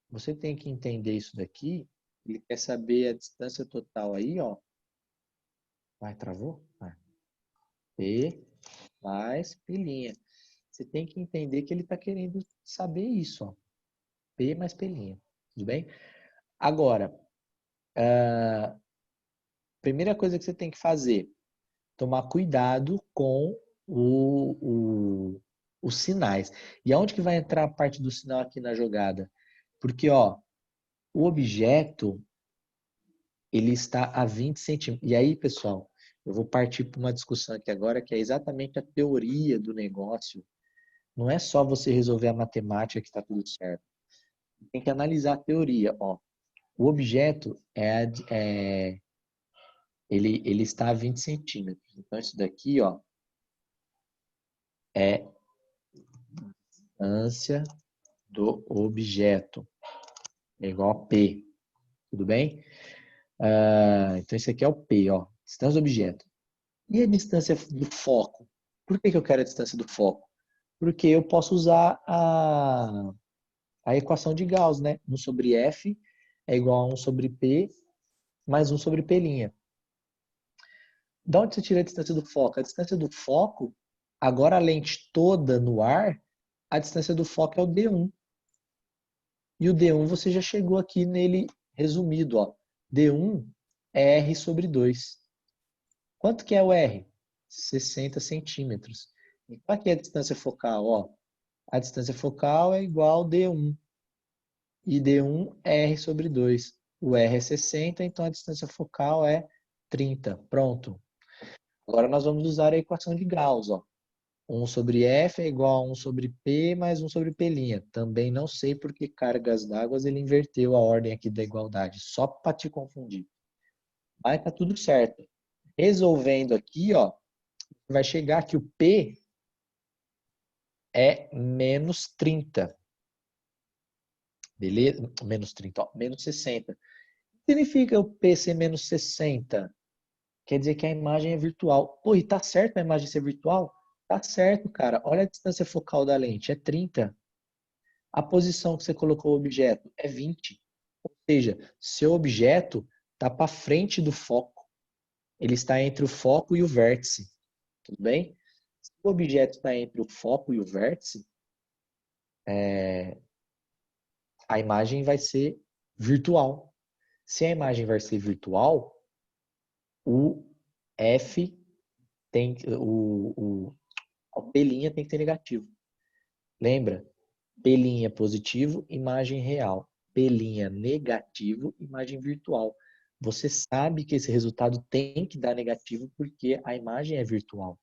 Você tem que entender isso daqui. Ele quer saber a distância total aí, ó. Vai, travou? Vai. P mais P'. Você tem que entender que ele está querendo saber isso, ó. P mais P'. Tudo bem? Agora, primeira coisa que você tem que fazer, tomar cuidado com os sinais. E aonde que vai entrar a parte do sinal aqui na jogada? Porque, ó, o objeto, ele está a 20 centímetros. E aí, pessoal, eu vou partir para uma discussão aqui agora, que é exatamente a teoria do negócio. Não é só você resolver a matemática que está tudo certo. Tem que analisar a teoria. Ó. O objeto ele está a 20 centímetros. Então, isso daqui, ó, é distância do objeto. É igual a P. Tudo bem? Então, esse aqui é o P, ó. Distância do objeto. E a distância do foco? Por que eu quero a distância do foco? Porque eu posso usar a equação de Gauss, né? 1 sobre F é igual a 1 sobre P mais 1 sobre P'. Da onde você tira a distância do foco? A distância do foco, agora a lente toda no ar, a distância do foco é o D1. E o D1 você já chegou aqui nele resumido, ó. D1 é R sobre 2. Quanto que é o R? 60 centímetros. E qual que é a distância focal? Ó, a distância focal é igual a D1. E D1 é R sobre 2. O R é 60, então a distância focal é 30. Pronto. Agora nós vamos usar a equação de Gauss. Ó. 1 sobre F é igual a 1 sobre P mais 1 sobre P'. Também não sei por que cargas d'água ele inverteu a ordem aqui da igualdade, só para te confundir. Mas tá tudo certo. Resolvendo aqui, ó, vai chegar que o P é menos 30. Beleza? Menos 30, ó, menos 60. O que significa o P ser menos 60? Quer dizer que a imagem é virtual. Pô, e tá certo a imagem ser virtual? Tá certo, cara. Olha a distância focal da lente, é 30. A posição que você colocou o objeto é 20. Ou seja, seu objeto está para frente do foco. Ele está entre o foco e o vértice. Tudo bem? Se o objeto está entre o foco e o vértice, a imagem vai ser virtual. Se a imagem vai ser virtual, o F tem a P' tem que ser negativo. Lembra? P' positivo, imagem real. P' negativo, imagem virtual. Você sabe que esse resultado tem que dar negativo porque a imagem é virtual.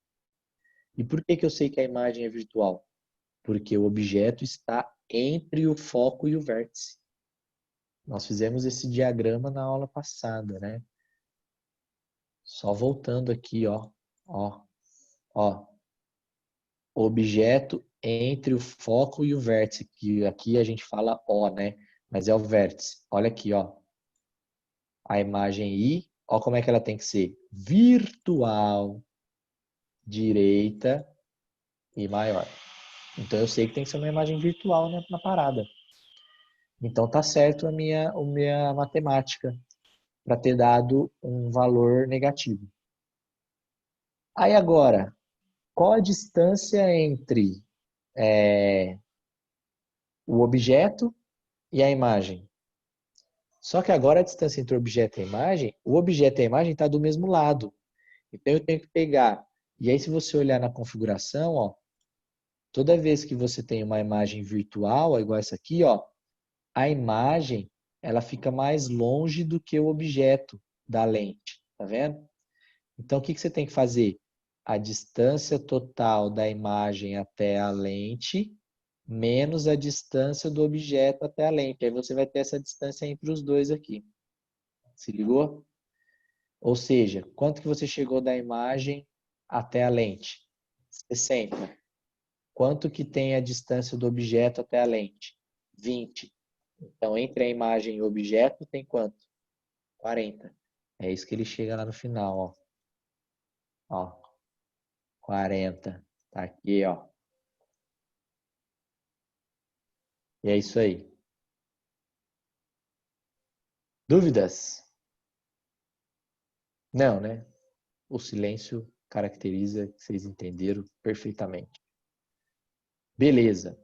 E por que eu sei que a imagem é virtual? Porque o objeto está entre o foco e o vértice. Nós fizemos esse diagrama na aula passada, né? Só voltando aqui, ó. Ó. Objeto entre o foco e o vértice, que aqui a gente fala O, né? Mas é o vértice. Olha aqui, ó. A imagem I, ó como é que ela tem que ser. Virtual, direita e maior. Então eu sei que tem que ser uma imagem virtual na parada. Então tá certo a minha matemática para ter dado um valor negativo. Aí agora, qual a distância entre o objeto e a imagem? Só que agora a distância entre o objeto e a imagem, o objeto e a imagem está do mesmo lado. Então eu tenho que pegar. E aí se você olhar na configuração, ó, toda vez que você tem uma imagem virtual, igual essa aqui, ó, a imagem ela fica mais longe do que o objeto da lente, tá vendo? Então o que você tem que fazer? A distância total da imagem até a lente menos a distância do objeto até a lente. Aí você vai ter essa distância entre os dois aqui. Se ligou? Ou seja, quanto que você chegou da imagem até a lente? 60. Quanto que tem a distância do objeto até a lente? 20. Então, entre a imagem e o objeto tem quanto? 40. É isso que ele chega lá no final, ó. Ó, 40. Tá aqui, ó. E é isso aí. Dúvidas? Não, né? O silêncio caracteriza que vocês entenderam perfeitamente. Beleza.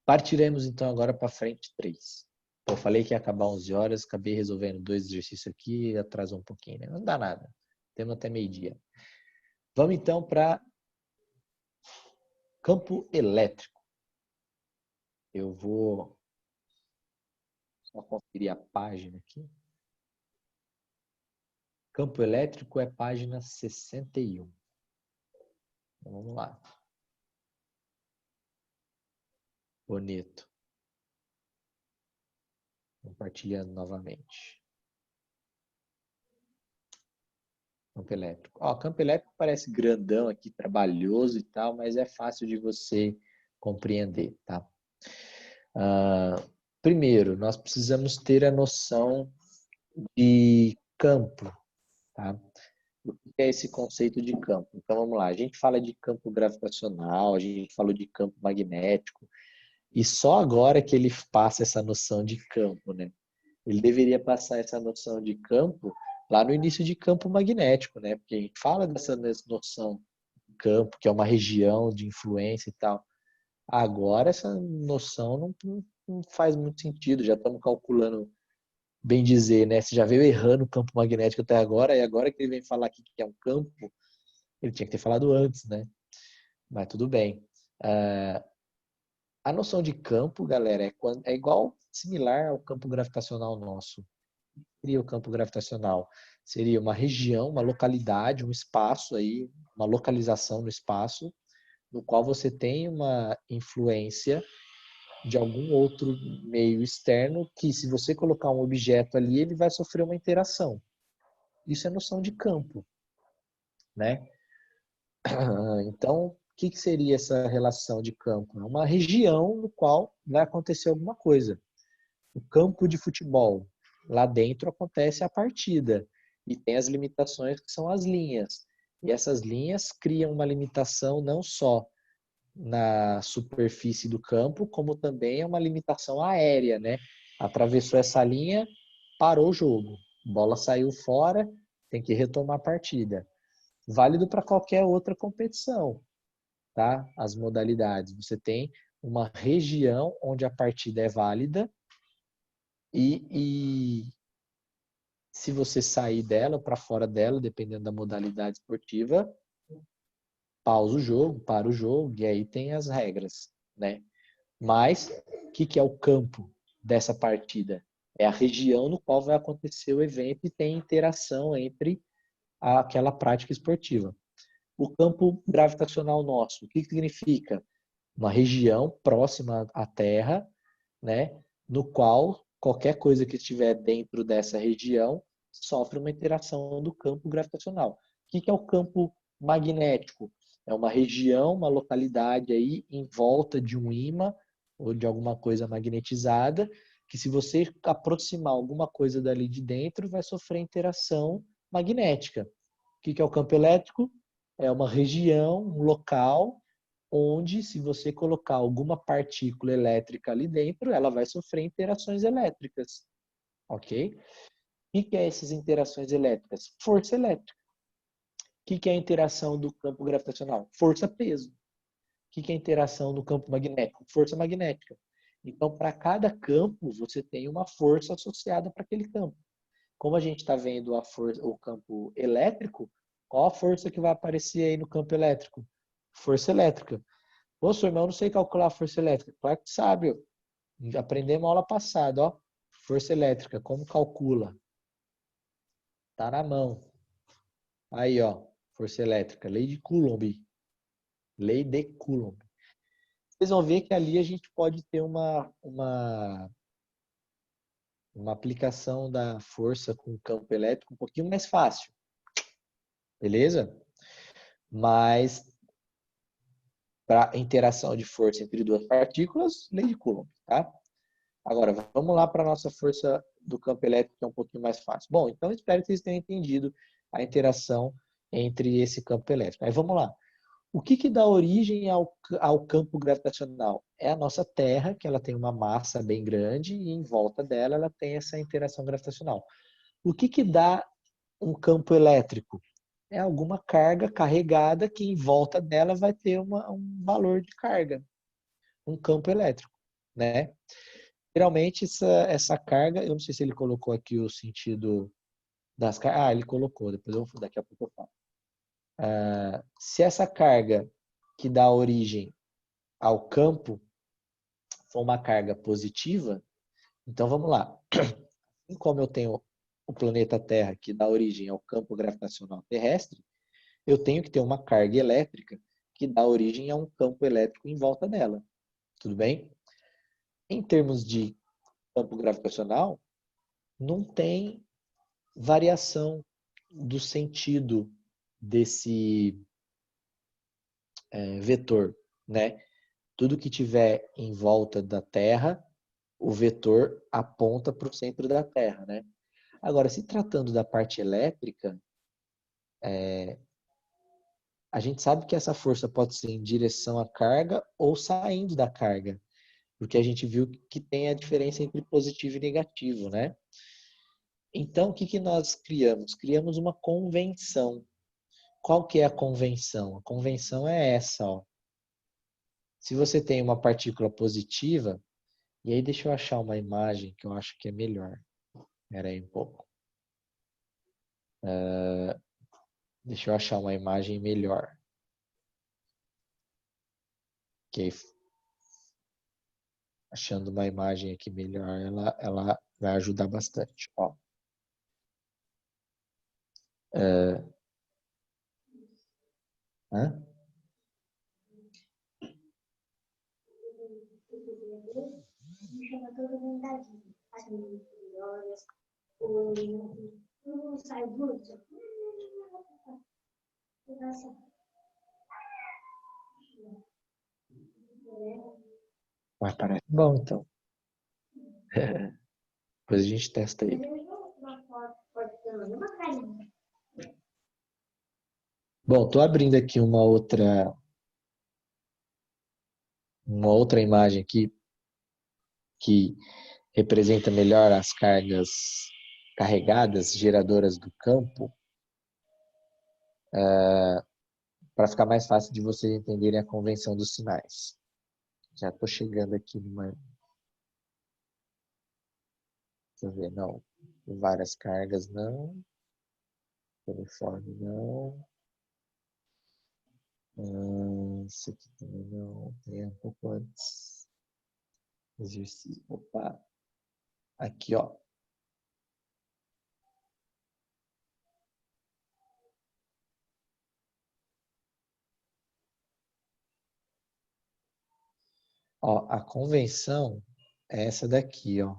Partiremos então agora para frente 3. Eu falei que ia acabar 11 horas, acabei resolvendo 2 exercícios aqui e atrasou um pouquinho, né? Não dá nada. Temos até meio-dia. Vamos então para campo elétrico. Eu vou só conferir a página aqui. Campo elétrico é página 61. Então, vamos lá. Bonito. Compartilhando novamente. Campo elétrico. Ó, campo elétrico parece grandão aqui, trabalhoso e tal, mas é fácil de você compreender, tá? Primeiro, nós precisamos ter a noção de campo, tá? O que é esse conceito de campo? Então vamos lá, a gente fala de campo gravitacional, a gente falou de campo magnético, e só agora que ele passa essa noção de campo, né? Ele deveria passar essa noção de campo lá no início de campo magnético, né? Porque a gente fala dessa noção de campo, que é uma região de influência e tal. Agora essa noção não faz muito sentido, já estamos calculando, bem dizer, né? Você já veio errando o campo magnético até agora, e agora que ele vem falar aqui que é um campo, ele tinha que ter falado antes, né? Mas tudo bem. A noção de campo, galera, é igual, similar ao campo gravitacional nosso. O que seria o campo gravitacional? Seria uma região, uma localidade, um espaço aí, uma localização no espaço, no qual você tem uma influência de algum outro meio externo que, se você colocar um objeto ali, ele vai sofrer uma interação. Isso é noção de campo, né? Então, o que seria essa relação de campo? É uma região no qual vai acontecer alguma coisa. O campo de futebol, lá dentro acontece a partida e tem as limitações que são as linhas. E essas linhas criam uma limitação não só na superfície do campo, como também é uma limitação aérea, né? Atravessou essa linha, parou o jogo. Bola saiu fora, tem que retomar a partida. Válido para qualquer outra competição, tá? As modalidades. Você tem uma região onde a partida é válida e se você sair dela para fora dela, dependendo da modalidade esportiva, pausa o jogo, para o jogo, e aí tem as regras, né? Mas, o que é o campo dessa partida? É a região no qual vai acontecer o evento e tem interação entre aquela prática esportiva. O campo gravitacional nosso, o que significa? Uma região próxima à Terra, né, no qual qualquer coisa que estiver dentro dessa região sofre uma interação do campo gravitacional. O que é o campo magnético? É uma região, uma localidade aí em volta de um ímã ou de alguma coisa magnetizada, que se você aproximar alguma coisa dali de dentro, vai sofrer interação magnética. O que é o campo elétrico? É uma região, um local onde, se você colocar alguma partícula elétrica ali dentro, ela vai sofrer interações elétricas, ok? O que é essas interações elétricas? Força elétrica. O que é a interação do campo gravitacional? Força-peso. O que é a interação do campo magnético? Força magnética. Então, para cada campo, você tem uma força associada para aquele campo. Como a gente está vendo o campo elétrico, qual a força que vai aparecer aí no campo elétrico? Força elétrica. Ô, senhor, mas eu não sei calcular a força elétrica. Claro que sabe. Aprendemos aula passada, ó. Força elétrica, como calcula? Tá na mão. Aí, ó, força elétrica, lei de Coulomb. Lei de Coulomb. Vocês vão ver que ali a gente pode ter uma aplicação da força com o campo elétrico um pouquinho mais fácil. Beleza? Mas para interação de força entre duas partículas, lei de Coulomb, tá? Agora, vamos lá para a nossa força do campo elétrico, que é um pouquinho mais fácil. Bom, então espero que vocês tenham entendido a interação entre esse campo elétrico. Aí vamos lá. O que dá origem ao campo gravitacional? É a nossa Terra, que ela tem uma massa bem grande e em volta dela ela tem essa interação gravitacional. O que dá um campo elétrico? É alguma carga carregada que em volta dela vai ter um valor de carga, um campo elétrico, né? Geralmente essa carga, eu não sei se ele colocou aqui o sentido das cargas. Ah, ele colocou, daqui a pouco eu falo. Se essa carga que dá origem ao campo for uma carga positiva, então vamos lá. Assim como eu tenho o planeta Terra que dá origem ao campo gravitacional terrestre, eu tenho que ter uma carga elétrica que dá origem a um campo elétrico em volta dela. Tudo bem? Em termos de campo gravitacional, não tem variação do sentido desse vetor, né? Tudo que tiver em volta da Terra, o vetor aponta para o centro da Terra, né? Agora, se tratando da parte elétrica, a gente sabe que essa força pode ser em direção à carga ou saindo da carga, porque a gente viu que tem a diferença entre positivo e negativo, né? Então, o que nós criamos? Criamos uma convenção. Qual que é a convenção? A convenção é essa, ó. Se você tem uma partícula positiva, e aí deixa eu achar uma imagem que eu acho que é melhor. Espera aí um pouco. Deixa eu achar uma imagem melhor. Que achando uma imagem aqui melhor, ela vai ajudar bastante. Ó. Hã? Mas parece bom, então. Depois a gente testa ele. Bom, estou abrindo aqui uma outra imagem aqui que representa melhor as cargas carregadas, geradoras do campo, para ficar mais fácil de vocês entenderem a convenção dos sinais. Já estou chegando aqui numa. Deixa eu ver, não. Várias cargas, não. Uniforme, não. Isso aqui também não. Tem um pouco antes. Exercício. Opa. Aqui, ó. Ó, a convenção é essa daqui, ó.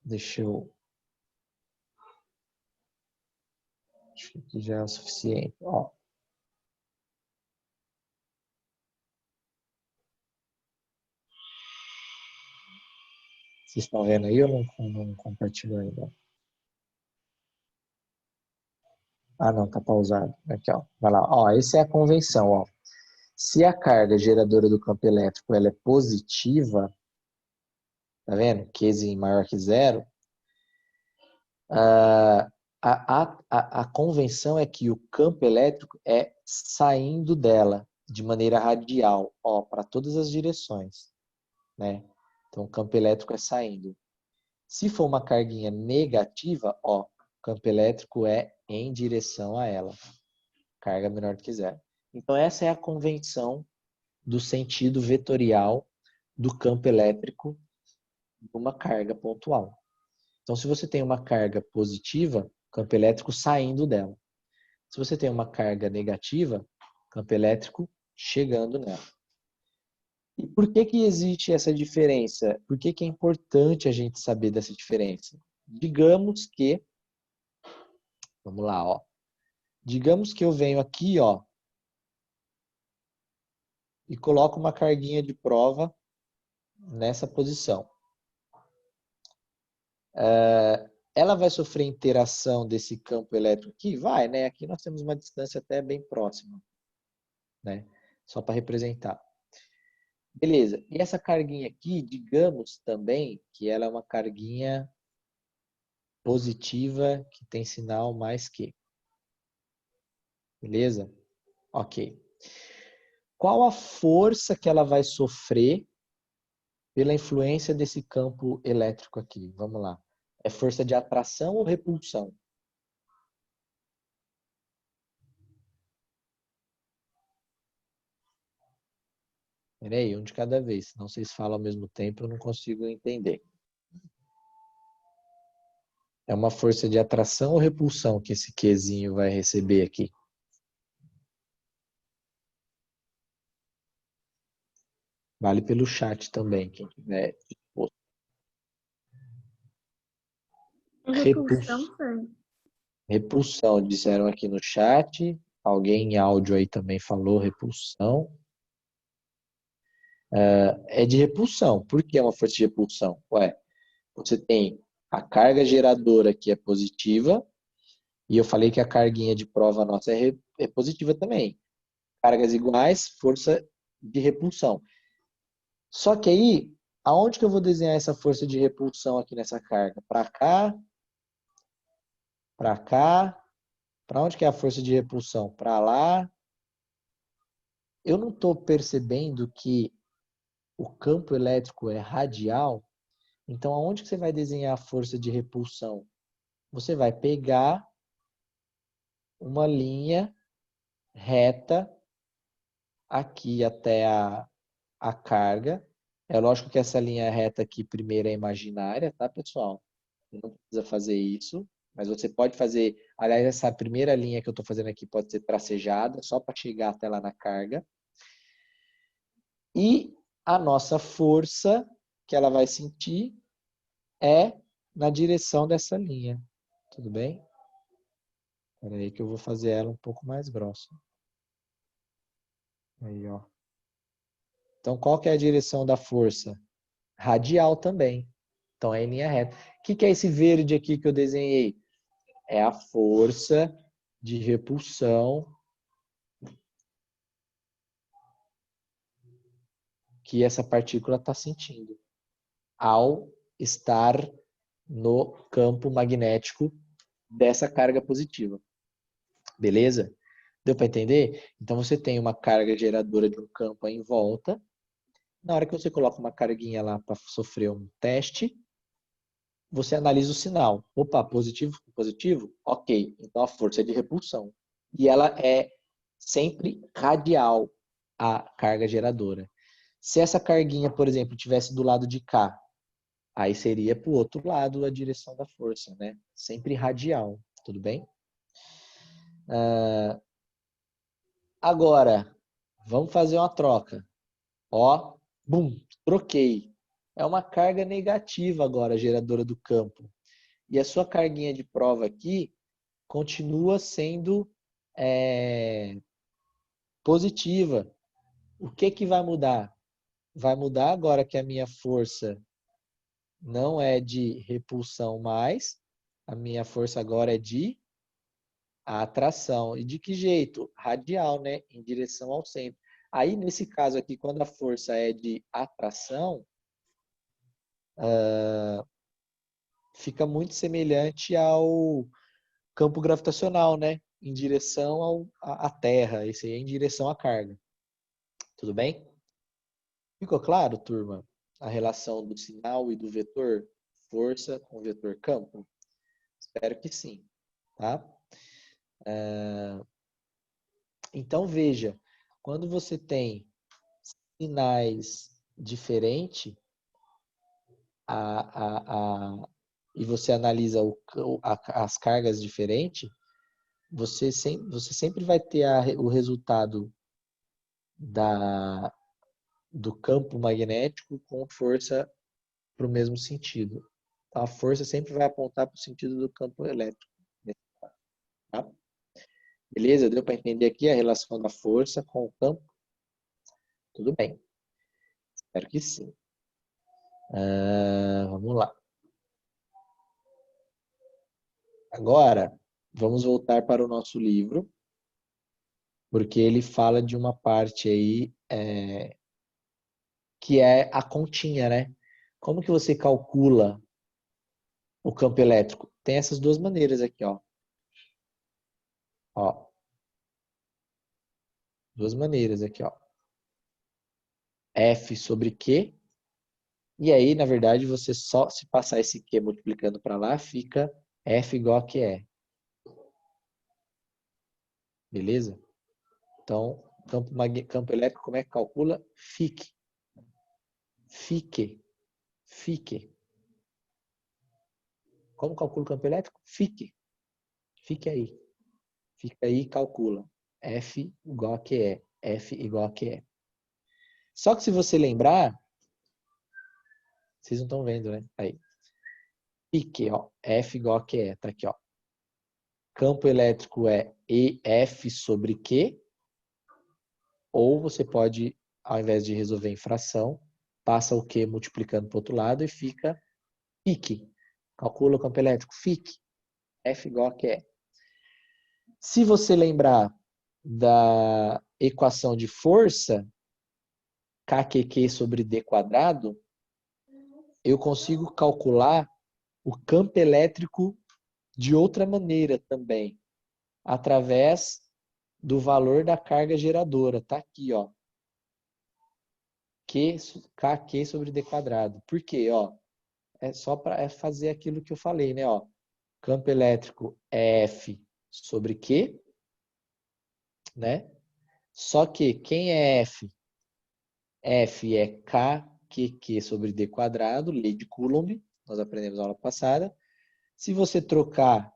Deixa eu. Acho que já é o suficiente. Ó. Vocês estão vendo aí ou não compartilho ainda? Ah, não, tá pausado. Aqui, ó. Vai lá. Ó, essa é a convenção, ó. Se a carga geradora do campo elétrico ela é positiva, tá vendo? Qzinho maior que zero, ah, a convenção é que o campo elétrico é saindo dela de maneira radial, ó, para todas as direções, né? Então, o campo elétrico é saindo. Se for uma carguinha negativa, ó, o campo elétrico é em direção a ela. Carga menor do que zero. Então, essa é a convenção do sentido vetorial do campo elétrico de uma carga pontual. Então, se você tem uma carga positiva, campo elétrico saindo dela. Se você tem uma carga negativa, campo elétrico chegando nela. E por que que existe essa diferença? Por que que é importante a gente saber dessa diferença? Digamos que, vamos lá, ó. Digamos que eu venho aqui, ó, e coloco uma carguinha de prova nessa posição. Ela vai sofrer interação desse campo elétrico aqui? Vai, né? Aqui nós temos uma distância até bem próxima, né? Só para representar. Beleza. E essa carguinha aqui, digamos também que ela é uma carguinha positiva que tem sinal mais que. Beleza? Ok. Qual a força que ela vai sofrer pela influência desse campo elétrico aqui? Vamos lá. É força de atração ou repulsão? Peraí, um de cada vez. Senão vocês falam ao mesmo tempo, eu não consigo entender. É uma força de atração ou repulsão que esse Qzinho vai receber aqui? Vale pelo chat também, quem tiver disposto. Repulsão, foi. Repulsão, disseram aqui no chat. Alguém em áudio aí também falou repulsão. É de repulsão. Por que é uma força de repulsão? Ué, você tem a carga geradora que é positiva, e eu falei que a carguinha de prova nossa é positiva também. Cargas iguais, força de repulsão. Só que aí, aonde que eu vou desenhar essa força de repulsão aqui nessa carga? Para cá, para cá. Para onde que é a força de repulsão? Para lá. Eu não estou percebendo que o campo elétrico é radial. Então, aonde que você vai desenhar a força de repulsão? Você vai pegar uma linha reta aqui até a carga. É lógico que essa linha reta aqui primeiro é imaginária, tá, pessoal? Você não precisa fazer isso, mas você pode fazer. Aliás, essa primeira linha que eu estou fazendo aqui pode ser tracejada, só para chegar até lá na carga. E a nossa força que ela vai sentir é na direção dessa linha. Tudo bem? Espera aí que eu vou fazer ela um pouco mais grossa. Aí, ó. Então, qual que é a direção da força? Radial também. Então, é em linha reta. O que é esse verde aqui que eu desenhei? É a força de repulsão que essa partícula está sentindo ao estar no campo magnético dessa carga positiva. Beleza? Deu para entender? Então você tem uma carga geradora de um campo aí em volta. Na hora que você coloca uma carguinha lá para sofrer um teste, você analisa o sinal. Opa, positivo, positivo? Ok. Então a força é de repulsão. E ela é sempre radial, a carga geradora. Se essa carguinha, por exemplo, tivesse do lado de cá, aí seria para o outro lado a direção da força, né? Sempre radial, tudo bem? Agora, vamos fazer uma troca. Ó, bum, troquei. É uma carga negativa agora, geradora do campo. E a sua carguinha de prova aqui continua sendo positiva. O que que vai mudar? Vai mudar agora que a minha força não é de repulsão mais, a minha força agora é de A atração. E de que jeito? Radial, né? Em direção ao centro. Aí, nesse caso aqui, quando a força é de atração, fica muito semelhante ao campo gravitacional, né? Em direção à Terra. Esse aí é em direção à carga. Tudo bem? Ficou claro, turma? A relação do sinal e do vetor força com o vetor campo? Espero que sim, tá? Então, veja, quando você tem sinais diferentes e você analisa as cargas diferentes, você sempre vai ter o resultado do campo magnético com força para o mesmo sentido. Então, a força sempre vai apontar para o sentido do campo elétrico. Tá? Beleza? Deu para entender aqui a relação da força com o campo? Tudo bem. Espero que sim. Vamos lá. Agora, vamos voltar para o nosso livro, porque ele fala de uma parte aí que é a continha, né? Como que você calcula o campo elétrico? Tem essas duas maneiras aqui, ó. Ó. Duas maneiras aqui, ó. F sobre Q. E aí, na verdade, você só se passar esse Q multiplicando para lá, fica F igual a QE. Beleza? Então, campo elétrico, como é que calcula? Fique. Como calcula o campo elétrico? Fique aí. Fica aí e calcula. F igual a QE. F igual a QE. Só que se você lembrar, vocês não estão vendo, né? Aí. Fique, ó. F igual a QE. Tá aqui, ó. Campo elétrico é EF sobre Q. Ou você pode, ao invés de resolver em fração, passa o Q multiplicando para o outro lado e fica fique. Calcula o campo elétrico. Fique. F igual a QE. Se você lembrar da equação de força, KQQ sobre D quadrado, eu consigo calcular o campo elétrico de outra maneira também, através do valor da carga geradora. Tá aqui, ó. KQ sobre D quadrado. Por quê? Ó, é só para fazer aquilo que eu falei, né? Ó, campo elétrico é F sobre Q, né? Só que quem é F? F é KQQ sobre D quadrado, lei de Coulomb, nós aprendemos na aula passada. Se você trocar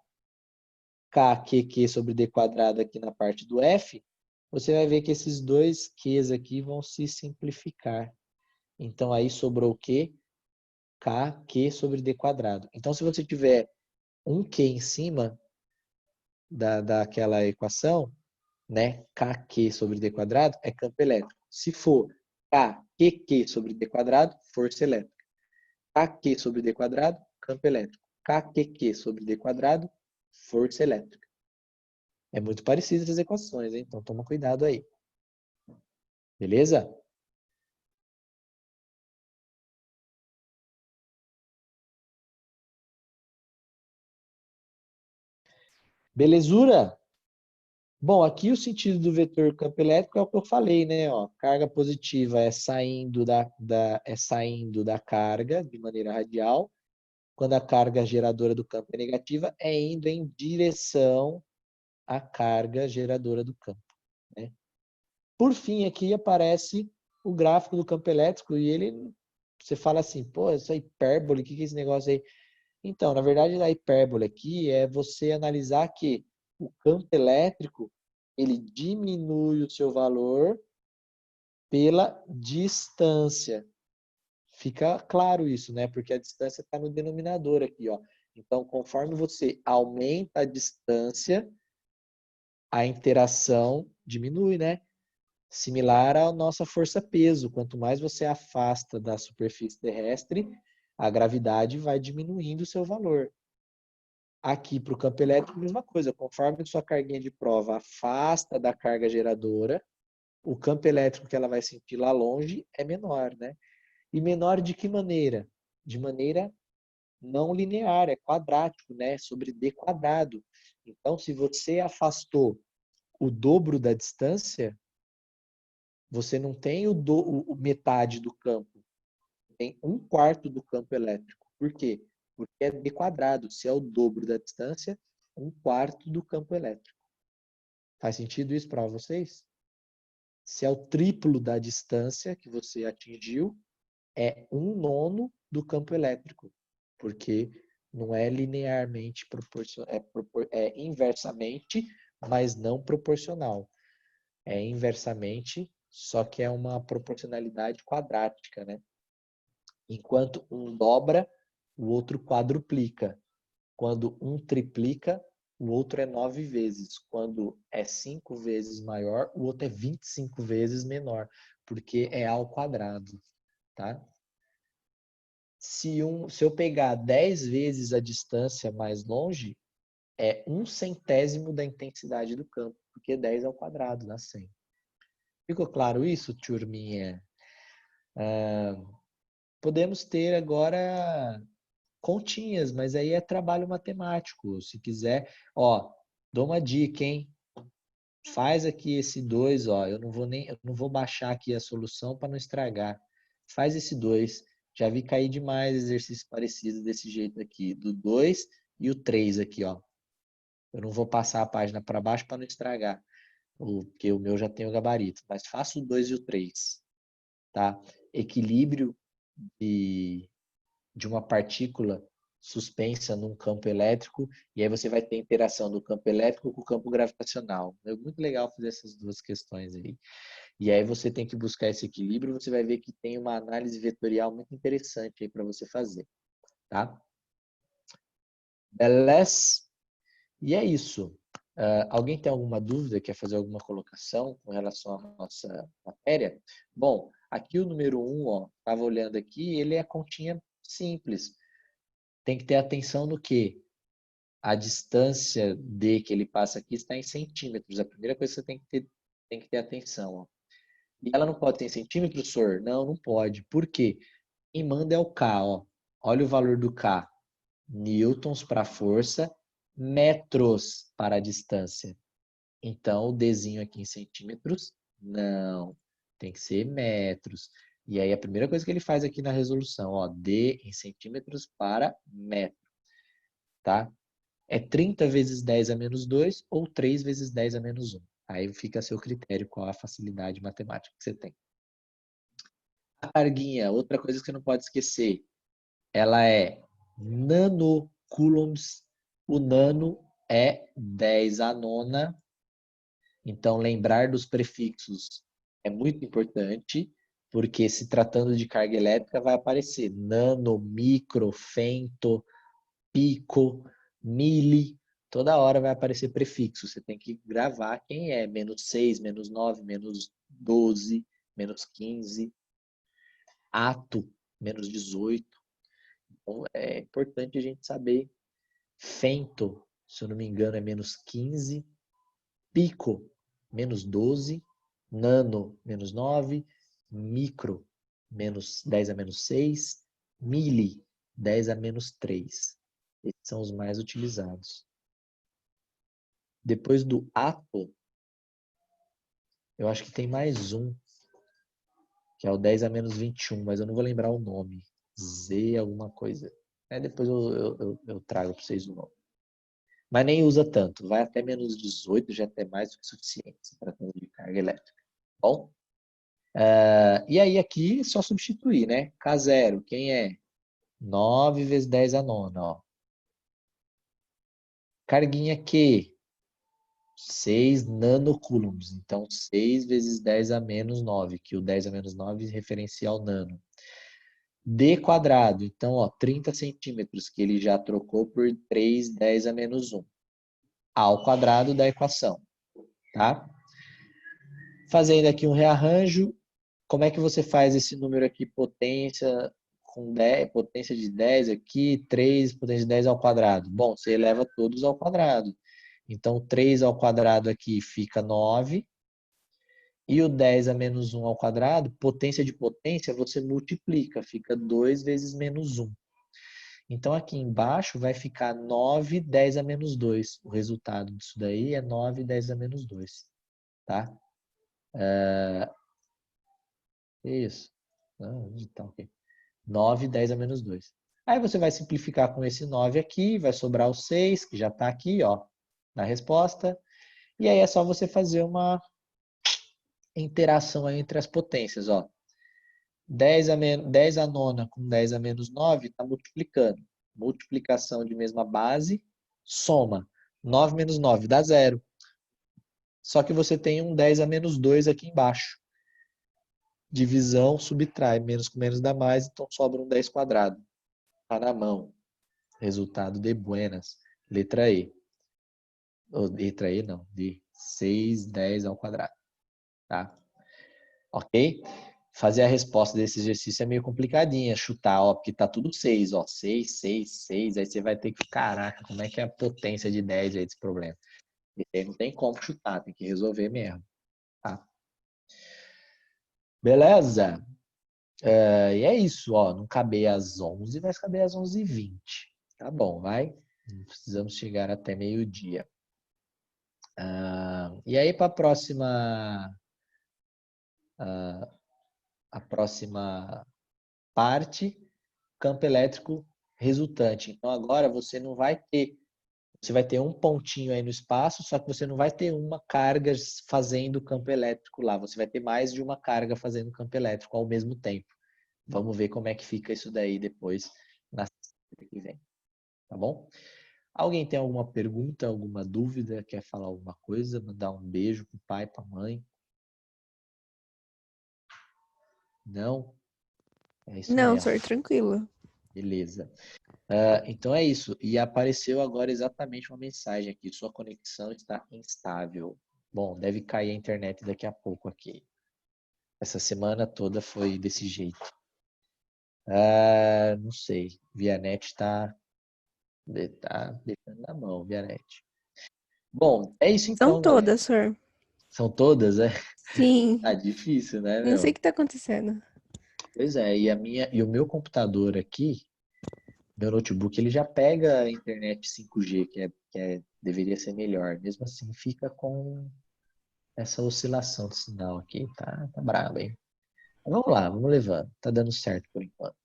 KQQ sobre D quadrado aqui na parte do F, você vai ver que esses dois Qs aqui vão se simplificar. Então, aí sobrou o quê? KQ sobre D quadrado. Então, se você tiver um Q em cima daquela equação, né? KQ sobre D quadrado é campo elétrico. Se for KQQ sobre D quadrado, força elétrica. KQ sobre D quadrado, campo elétrico. KQQ sobre D quadrado, força elétrica. É muito parecido as equações, hein? Então toma cuidado aí. Beleza? Belezura? Bom, aqui o sentido do vetor campo elétrico é o que eu falei, né? Ó, carga positiva é saindo da carga de maneira radial. Quando a carga geradora do campo é negativa, é indo em direção à carga geradora do campo. Né? Por fim, aqui aparece o gráfico do campo elétrico e você fala assim, pô, essa hipérbole, o que é esse negócio aí? Então, na verdade, a hipérbole aqui é você analisar que o campo elétrico ele diminui o seu valor pela distância. Fica claro isso, né? Porque a distância está no denominador aqui, ó. Então, conforme você aumenta a distância, a interação diminui, né? Similar à nossa força-peso. Quanto mais você afasta da superfície terrestre, a gravidade vai diminuindo o seu valor. Aqui para o campo elétrico, mesma coisa. Conforme sua carguinha de prova afasta da carga geradora, o campo elétrico que ela vai sentir lá longe é menor, né? E menor de que maneira? De maneira não linear, é quadrático, né? Sobre d quadrado. Então, se você afastou o dobro da distância, você não tem metade do campo, tem 1/4 do campo elétrico. Por quê? Porque é d quadrado. Se é o dobro da distância, 1/4 do campo elétrico. Faz sentido isso para vocês? Se é o triplo da distância que você atingiu, é 1/9 do campo elétrico. Porque não é linearmente proporcional, é inversamente, mas não proporcional. É inversamente, só que é uma proporcionalidade quadrática, né? Enquanto um dobra, o outro quadruplica. Quando um triplica, o outro é 9 vezes. Quando é 5 vezes maior, o outro é 25 vezes menor, porque é ao quadrado, tá? Se eu pegar 10 vezes a distância mais longe, é 1/100º da intensidade do campo, porque 10 ao quadrado dá 100. Ficou claro isso, turminha? Podemos ter agora continhas, mas aí é trabalho matemático. Se quiser, ó, dou uma dica, hein? Faz aqui esse 2, ó. Eu não vou baixar aqui a solução para não estragar. Faz esse 2. Já vi cair demais exercícios parecidos desse jeito aqui, do 2 e o 3 aqui, ó. Eu não vou passar a página para baixo para não estragar, porque o meu já tem o gabarito, mas faça o 2 e o 3, tá? Equilíbrio de uma partícula suspensa num campo elétrico, e aí você vai ter interação do campo elétrico com o campo gravitacional. É muito legal fazer essas duas questões aí. E aí você tem que buscar esse equilíbrio, você vai ver que tem uma análise vetorial muito interessante aí para você fazer, tá? Beleza? E é isso. Alguém tem alguma dúvida, quer fazer alguma colocação com relação à nossa matéria? Bom, aqui o número 1, ó, estava olhando aqui, ele é a continha simples. Tem que ter atenção no quê? A distância D que ele passa aqui está em centímetros. A primeira coisa que você tem que ter atenção. Ó. E ela não pode ter em centímetros, senhor? Não, não pode. Por quê? Quem manda é o K. Ó. Olha o valor do K. Newtons para a força, metros para a distância. Então, o Dzinho aqui em centímetros, não. Tem que ser metros. E aí, a primeira coisa que ele faz aqui na resolução, ó, D em centímetros para metro. Tá? É 30 vezes 10 a menos 2 ou 3 vezes 10 a menos 1. Aí fica a seu critério qual a facilidade matemática que você tem. A carguinha, outra coisa que você não pode esquecer, ela é nanocoulombs. O nano é 10 a nona. Então, lembrar dos prefixos é muito importante, porque se tratando de carga elétrica vai aparecer nano, micro, femto, pico, mili. Toda hora vai aparecer prefixo. Você tem que gravar quem é. Menos 6, menos 9, menos 12, menos 15. Ato, menos 18. Então, é importante a gente saber. Femto, se eu não me engano, é menos 15. Pico, menos 12. Nano, menos 9. Micro, menos 10 a menos 6. Mili, 10 a menos 3. Esses são os mais utilizados. Depois do ato, eu acho que tem mais um, que é o 10 a menos 21, mas eu não vou lembrar o nome. Z alguma coisa. Depois eu trago para vocês o nome. Mas nem usa tanto. Vai até menos 18, já é até mais do que suficiente, se tratando de carga elétrica. Bom? E aí aqui é só substituir, né? K0, quem é? 9 vezes 10 a nona, ó. Carguinha Q, 6 nanocoulombs. Então, 6 vezes 10 a menos 9, que o 10 a menos 9 referencia ao nano. D quadrado, então, ó, 30 centímetros, que ele já trocou por 3, 10 a menos 1. Ao quadrado da equação, tá? Fazendo aqui um rearranjo, como é que você faz esse número aqui, potência, com 10, potência de 10 aqui, 3 potência de 10 ao quadrado. Bom, você eleva todos ao quadrado. Então, 3 ao quadrado aqui fica 9. E o 10 a menos 1 ao quadrado, potência de potência, você multiplica. Fica 2 vezes menos 1. Então, aqui embaixo vai ficar 9, 10 a menos 2. O resultado disso daí é 9, 10 a menos 2. Tá? Isso. Tá, ok. 9, 10 a menos 2. Aí você vai simplificar com esse 9 aqui, vai sobrar o 6, que já está aqui, ó, na resposta. E aí é só você fazer uma interação aí entre as potências, ó. 10 a nona com 10 a menos 9 está multiplicando. Multiplicação de mesma base, soma. 9 menos 9 dá 0. Só que você tem um 10 a menos 2 aqui embaixo. Divisão, subtrai. Menos com menos dá mais, então sobra um 10 quadrado. Está na mão. Resultado de buenas. Letra E. Ou letra E não, de 6, 10 ao quadrado. Tá? Ok? Fazer a resposta desse exercício é meio complicadinha, chutar, ó, porque tá tudo 6, ó, 6, 6, 6, aí você vai ter que, caraca, como é que é a potência de 10 aí desse problema? E aí não tem como chutar, tem que resolver mesmo, tá? Beleza? E é isso, ó, não caber às 11, vai caber às 11h20. Tá bom, vai? Não precisamos chegar até meio-dia. E aí para a próxima parte, campo elétrico resultante. Então agora você vai ter um pontinho aí no espaço, só que você não vai ter uma carga fazendo campo elétrico lá, você vai ter mais de uma carga fazendo campo elétrico ao mesmo tempo. Vamos ver como é que fica isso daí depois na semana que vem, tá bom? Alguém tem alguma pergunta, alguma dúvida, quer falar alguma coisa, mandar um beijo pro pai, pra mãe? Não? É isso Não, mesmo. senhor, tranquilo. Beleza. Então é isso. E apareceu agora exatamente uma mensagem aqui. Sua conexão está instável. Bom, deve cair a internet daqui a pouco aqui. Essa semana toda foi desse jeito. Não sei. Vianet está deixando na mão, Vianet. Bom, é isso São então, galera. todas, senhor. São todas, é? Sim. Tá difícil, né, Não sei o meu? que tá acontecendo. Pois é, e o meu computador aqui, meu notebook, ele já pega a internet 5G, deveria ser melhor. Mesmo assim, fica com essa oscilação de sinal aqui. Tá brabo, hein? Mas vamos lá, vamos levando. Tá dando certo por enquanto.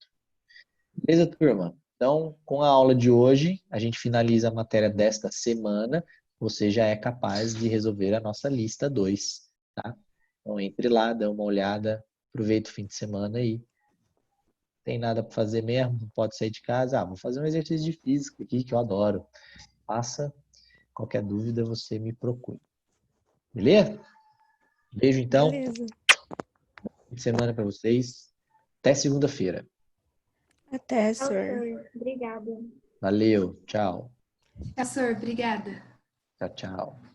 Beleza, turma? Então, com a aula de hoje, a gente finaliza a matéria desta semana. Você já é capaz de resolver a nossa lista 2, tá? Então, entre lá, dê uma olhada, aproveita o fim de semana aí. Tem nada para fazer mesmo, não pode sair de casa. Vou fazer um exercício de física aqui que eu adoro. Faça. Qualquer dúvida, você me procure. Beleza? Beijo então. Beleza. Fim de semana para vocês. Até segunda-feira. Até, Tchau, senhor. senhor. Obrigada. Valeu. Tchau. Professor, obrigada. Tchau, tchau.